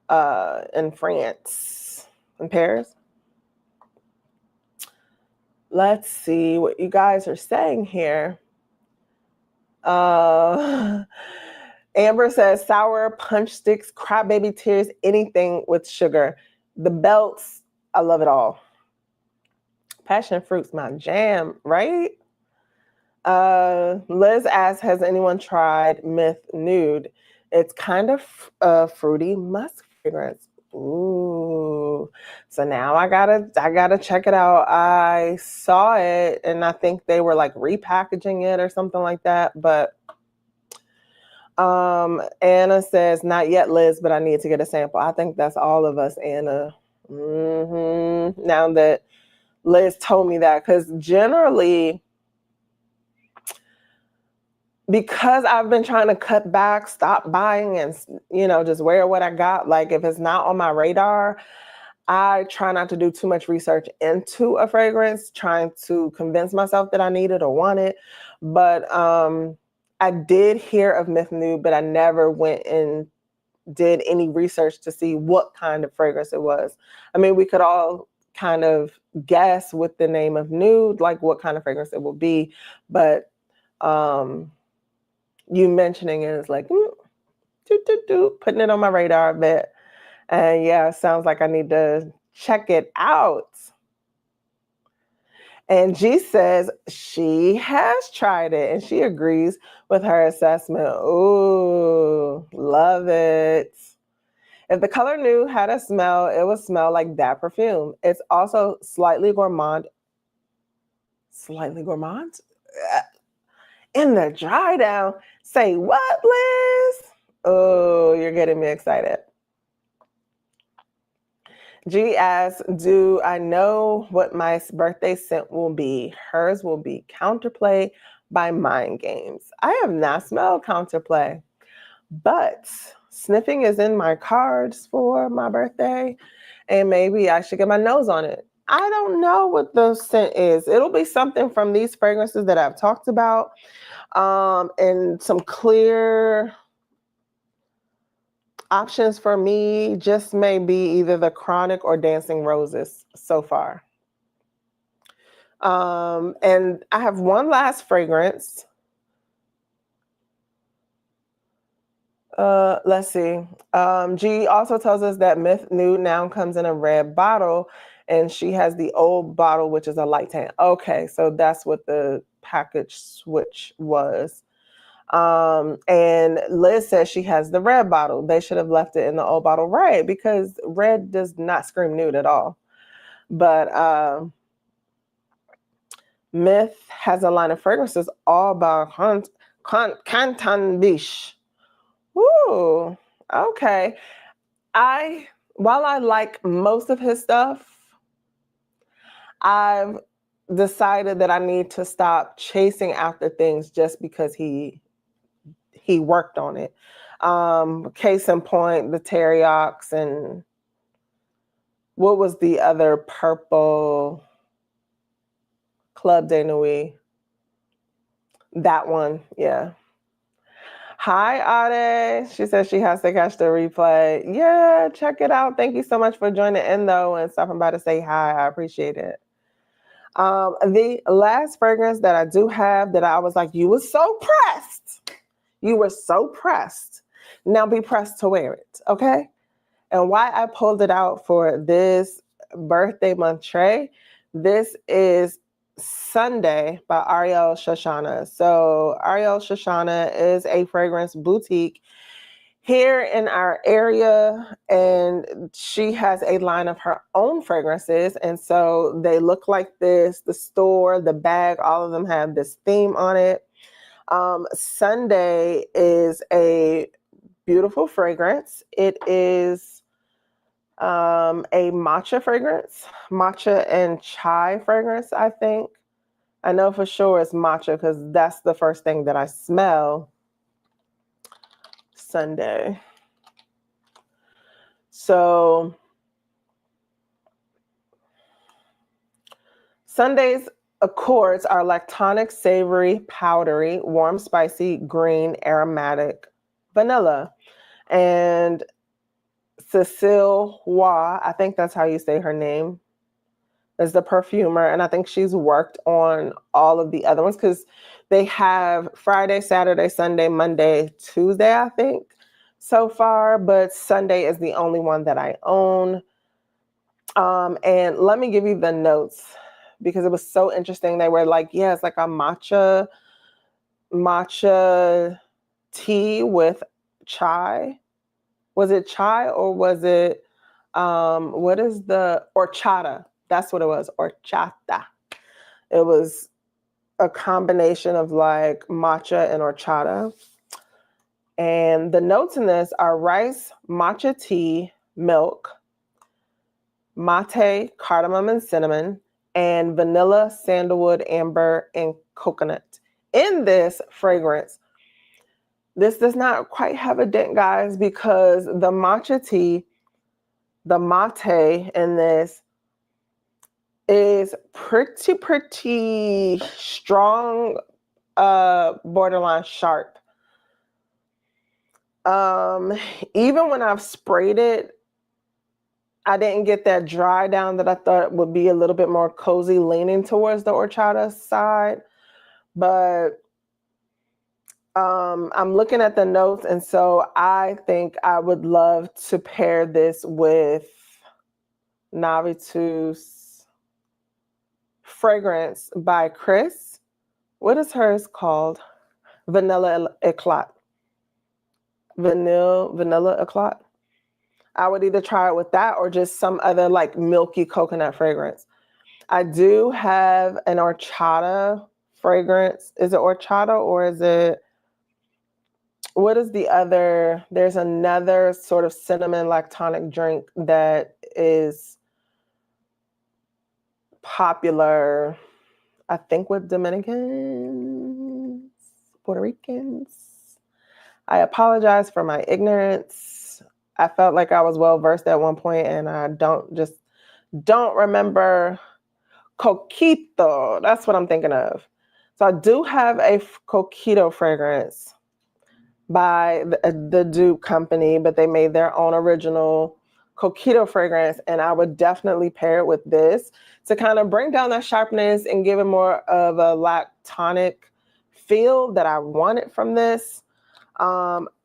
in France, in Paris. Let's see what you guys are saying here. Amber says sour, punch sticks, crybaby tears, anything with sugar. The belts, I love it all. Passion fruit's my jam, right? Liz asks, has anyone tried Myth Nude? It's kind of fruity musk fragrance. Ooh. So now I gotta check it out. I saw it and I think they were like repackaging it or something like that. But Anna says, not yet, Liz, but I need to get a sample. I think that's all of us, Anna. Now that Liz told me that, because generally, because I've been trying to cut back, stop buying, and just wear what I got. Like if it's not on my radar, I try not to do too much research into a fragrance, trying to convince myself that I need it or want it. But I did hear of Myth Nude, but I never went and did any research to see what kind of fragrance it was. I mean, we could all kind of guess with the name of nude, like what kind of fragrance it will be. But you mentioning it is like, putting it on my radar a bit. And yeah, it sounds like I need to check it out. And G says she has tried it and she agrees with her assessment. Ooh, love it. If the color nude had a smell, it would smell like that perfume. It's also slightly gourmand. Slightly gourmand? In the dry down. Say what, Liz? Oh, you're getting me excited. G asks, do I know what my birthday scent will be? Hers will be Counterplay by Mind Games. I have not smelled Counterplay, but sniffing is in my cards for my birthday, and maybe I should get my nose on it. I don't know what the scent is. It'll be something from these fragrances that I've talked about, and some clear options for me just may be either the Chronic or Dancing Roses so far. And I have one last fragrance. Let's see. G also tells us that Myth Nude now comes in a red bottle, and she has the old bottle, which is a light tan. Okay, so that's what the package switch was. And Liz says she has the red bottle. They should have left it in the old bottle, right? Because red does not scream nude at all. But Myth has a line of fragrances all by Canton Biche. Ooh, okay. While I like most of his stuff, I've decided that I need to stop chasing after things just because he worked on it. Case in point, the Teriyaks, and what was the other purple Club de Nuit? That one, yeah. Hi, Ade. She says she has to catch the replay. Yeah, check it out. Thank you so much for joining in, though, and stopping by to say hi. I appreciate it. The last fragrance that I do have that I was like, you were so pressed. You were so pressed. Now be pressed to wear it, okay? And why I pulled it out for this birthday month tray, this is Sunday by Arielle Shoshana. So Arielle Shoshana is a fragrance boutique here in our area, and she has a line of her own fragrances. And so they look like this, the store, the bag, all of them have this theme on it. Sunday is a beautiful fragrance. It is a matcha fragrance, matcha and chai fragrance, I think. I know for sure it's matcha because that's the first thing that I smell Sunday. So Sunday's accords are lactonic, savory, powdery, warm, spicy, green, aromatic, vanilla. And Cecile Hua, I think that's how you say her name, is the perfumer. And I think she's worked on all of the other ones because they have Friday, Saturday, Sunday, Monday, Tuesday, I think, so far. But Sunday is the only one that I own. And let me give you the notes because it was so interesting. They were like, yeah, it's like a matcha tea with chai. Was it chai or was it, what is the horchata? That's what it was, horchata. It was a combination of like matcha and horchata. And the notes in this are rice, matcha tea, milk, mate, cardamom and cinnamon, and vanilla, sandalwood, amber, and coconut. In this fragrance, this does not quite have a dent, guys, because the matcha tea, the mate in this is pretty strong, borderline sharp. Even when I've sprayed it, I didn't get that dry down that I thought would be a little bit more cozy, leaning towards the horchata side. But I'm looking at the notes, and so I think I would love to pair this with Navitus fragrance by Chris. What is hers called? Vanilla Eclat. Vanilla Eclat. I would either try it with that or just some other like milky coconut fragrance. I do have an horchata fragrance. Is it horchata or is it, what is the other? There's another sort of cinnamon lactonic drink that is popular, I think, with Dominicans, Puerto Ricans. I apologize for my ignorance. I felt like I was well versed at one point, and I don't remember. Coquito, that's what I'm thinking of. So I do have a Coquito fragrance by the Duke company, but they made their own original Coquito fragrance, and I would definitely pair it with this to kind of bring down that sharpness and give it more of a lactonic feel that I wanted from this.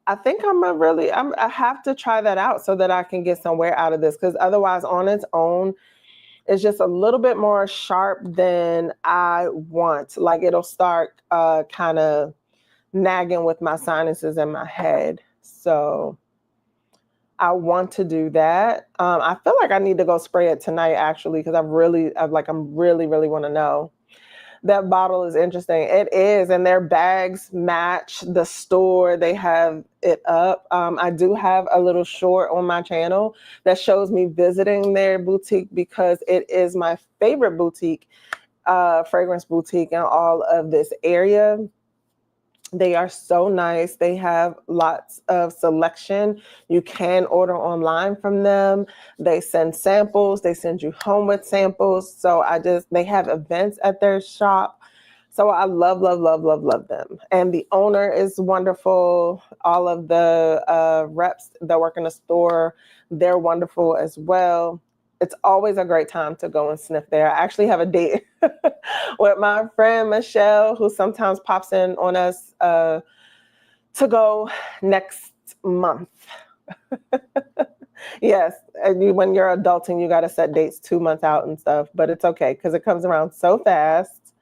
I think I have to try that out so that I can get some wear out of this, because otherwise on its own, it's just a little bit more sharp than I want. Like it'll start kind of nagging with my sinuses in my head. So I want to do that. I feel like I need to go spray it tonight, actually, because I'm really want to know. That bottle is interesting. It is, and their bags match the store. They have it up. I do have a little short on my channel that shows me visiting their boutique because it is my favorite boutique, fragrance boutique in all of this area. They are so nice. They have lots of selection. You can order online from them. They send samples. They send you home with samples. So they have events at their shop. So I love them. And the owner is wonderful. All of the reps that work in the store, they're wonderful as well. It's always a great time to go and sniff there. I actually have a date with my friend Michelle, who sometimes pops in on us to go next month. Yes, and when you're adulting, you got to set dates 2 months out and stuff, but it's okay because it comes around so fast.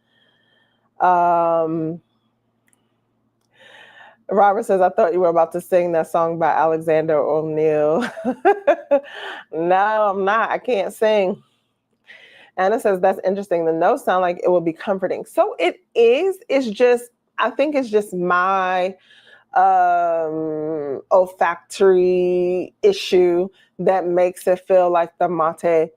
Robert says, I thought you were about to sing that song by Alexander O'Neill. No, I'm not. I can't sing. Anna says, that's interesting. The notes sound like it will be comforting. So it is. I think it's just my olfactory issue that makes it feel like the mate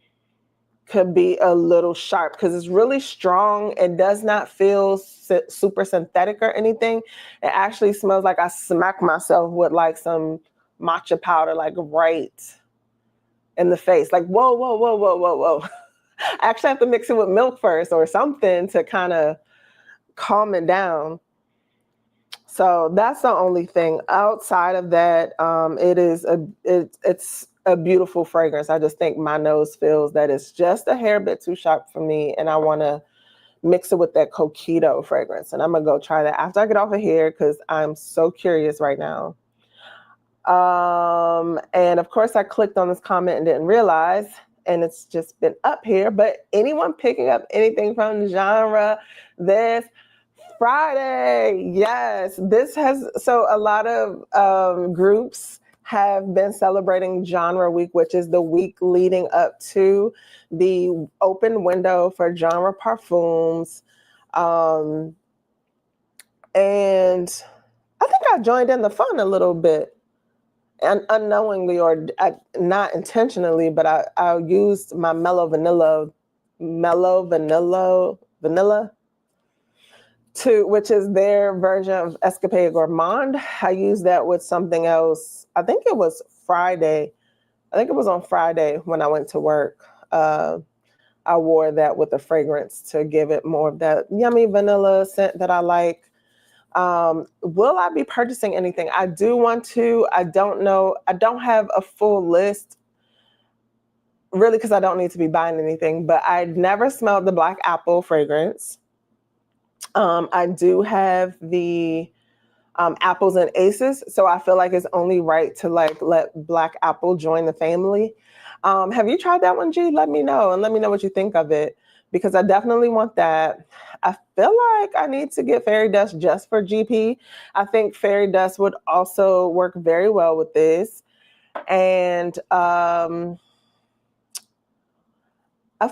could be a little sharp because it's really strong. It does not feel super synthetic or anything. It actually smells like I smacked myself with like some matcha powder, like right in the face. Like, whoa. I actually have to mix it with milk first or something to kind of calm it down. So that's the only thing. Outside of that, it's a beautiful fragrance. I just think my nose feels that it's just a hair bit too sharp for me, and I want to mix it with that Coquito fragrance. And I'm gonna go try that after I get off of here because I'm so curious right now. And of course, I clicked on this comment and didn't realize and it's just been up here. But anyone picking up anything from the genre this Friday? Yes, so a lot of groups have been celebrating Genre Week, which is the week leading up to the open window for genre parfums. And I think I joined in the fun a little bit, and unknowingly or not intentionally, but I used my Mellow Vanilla, which is their version of Escapade Gourmand. I used that with something else. I think it was Friday. I think it was on Friday when I went to work. I wore that with a fragrance to give it more of that yummy vanilla scent that I like. Will I be purchasing anything? I do want to. I don't know. I don't have a full list, really, because I don't need to be buying anything, but I never smelled the Black Apple fragrance. I do have the Apples and Aces, so I feel like it's only right to like let Black Apple join the family. Have you tried that one, G? Let me know, and let me know what you think of it, because I definitely want that. I feel like I need to get Fairy Dust just for GP. I think Fairy Dust would also work very well with this. And I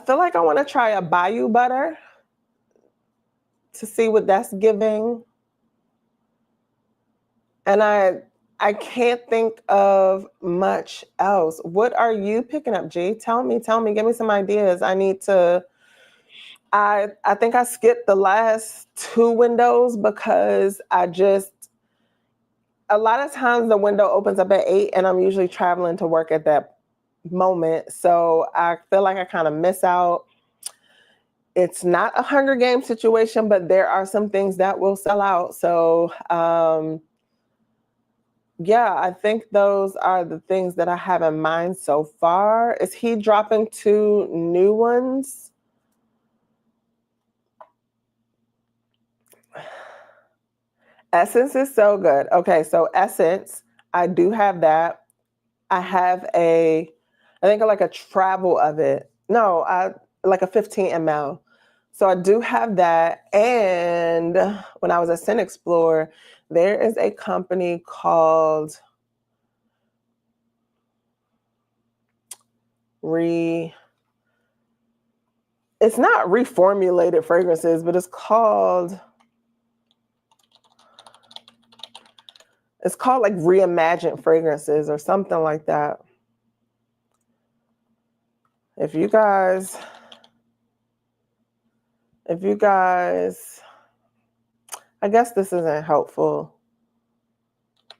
feel like I want to try a Bayou Butter to see what that's giving. And I can't think of much else. What are you picking up, G? Tell me, give me some ideas. I need to, I think I skipped the last 2 windows because a lot of times the window opens up at 8 and I'm usually traveling to work at that moment. So I feel like I kind of miss out. It's not a Hunger Games situation, but there are some things that will sell out. So yeah, I think those are the things that I have in mind so far. Is he dropping 2 new ones? Essence is so good. Okay, so Essence, I do have that. I have I think like a travel of it. No, like a 15 ml. So I do have that. And when I was at Scent Explorer, there is a company called it's not Reformulated Fragrances, but it's called like Reimagined Fragrances or something like that. If you guys, I guess this isn't helpful.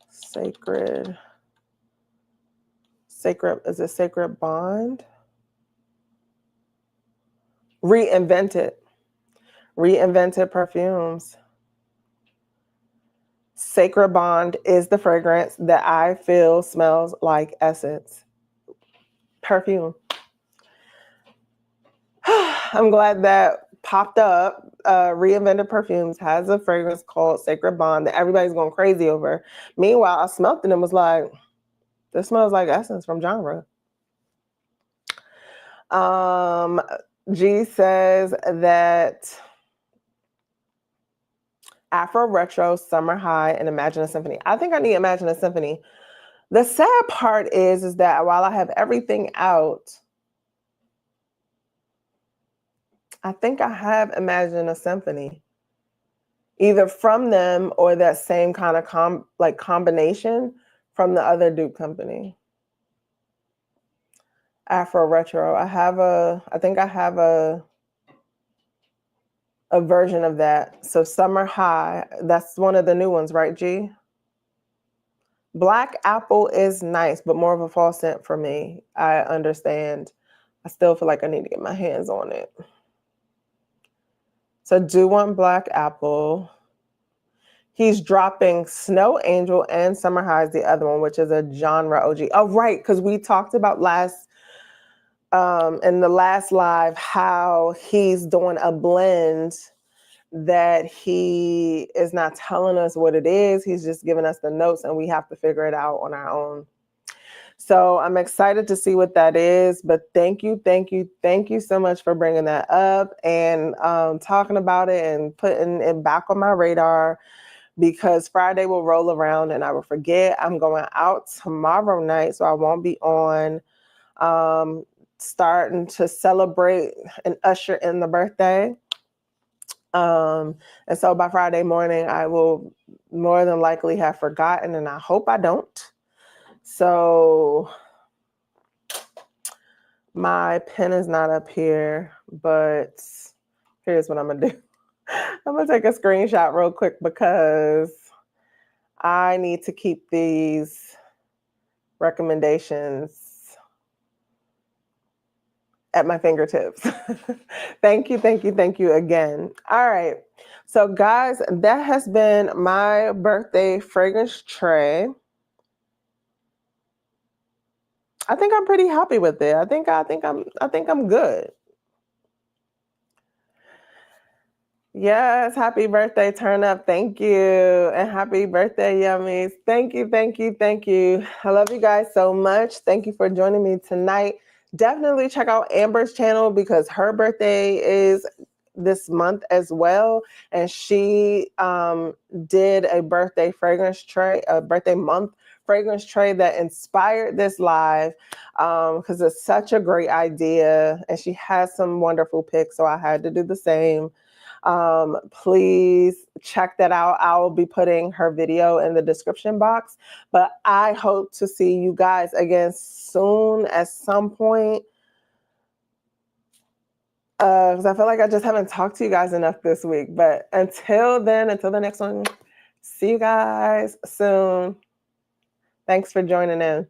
Sacred, is it Sacred Bond? Reinvented Perfumes. Sacred Bond is the fragrance that I feel smells like Essence. Perfume. I'm glad that popped up. Reinvented Perfumes has a fragrance called Sacred Bond that everybody's going crazy over. Meanwhile, I smelled it and was like, this smells like Essence from genre. G says that Afro Retro, Summer High, and Imagine a Symphony. I think I need Imagine a Symphony. The sad part is that while I have everything out, I think I have Imagine a Symphony, either from them or that same kind of combination from the other Duke company. Afro Retro. I think I have a version of that. So Summer High, that's one of the new ones, right, G? Black Apple is nice, but more of a fall scent for me. I understand. I still feel like I need to get my hands on it. So do want Black Apple. He's dropping Snow Angel and Summer High is the other one, which is a genre OG. Oh, right, because we talked about in the last live how he's doing a blend that he is not telling us what it is. He's just giving us the notes and we have to figure it out on our own. So I'm excited to see what that is. But thank you so much for bringing that up and talking about it and putting it back on my radar, because Friday will roll around and I will forget. I'm going out tomorrow night, so I won't be on, starting to celebrate and usher in the birthday. And so by Friday morning, I will more than likely have forgotten, and I hope I don't. So my pen is not up here, but here's what I'm gonna do. I'm gonna take a screenshot real quick because I need to keep these recommendations at my fingertips. Thank you again. All right. So guys, that has been my birthday fragrance tray. I think I'm pretty happy with it. I think I'm good. Yes, happy birthday, Turn Up. Thank you. And happy birthday, Yummies. Thank you. I love you guys so much. Thank you for joining me tonight. Definitely check out Amber's channel because her birthday is this month as well. And she did a birthday fragrance tray, a birthday month fragrance tray that inspired this live, because it's such a great idea. And she has some wonderful picks, so I had to do the same. Please check that out. I will be putting her video in the description box, but I hope to see you guys again soon at some point. Because I feel like I just haven't talked to you guys enough this week, but until then, until the next one, see you guys soon. Thanks for joining in.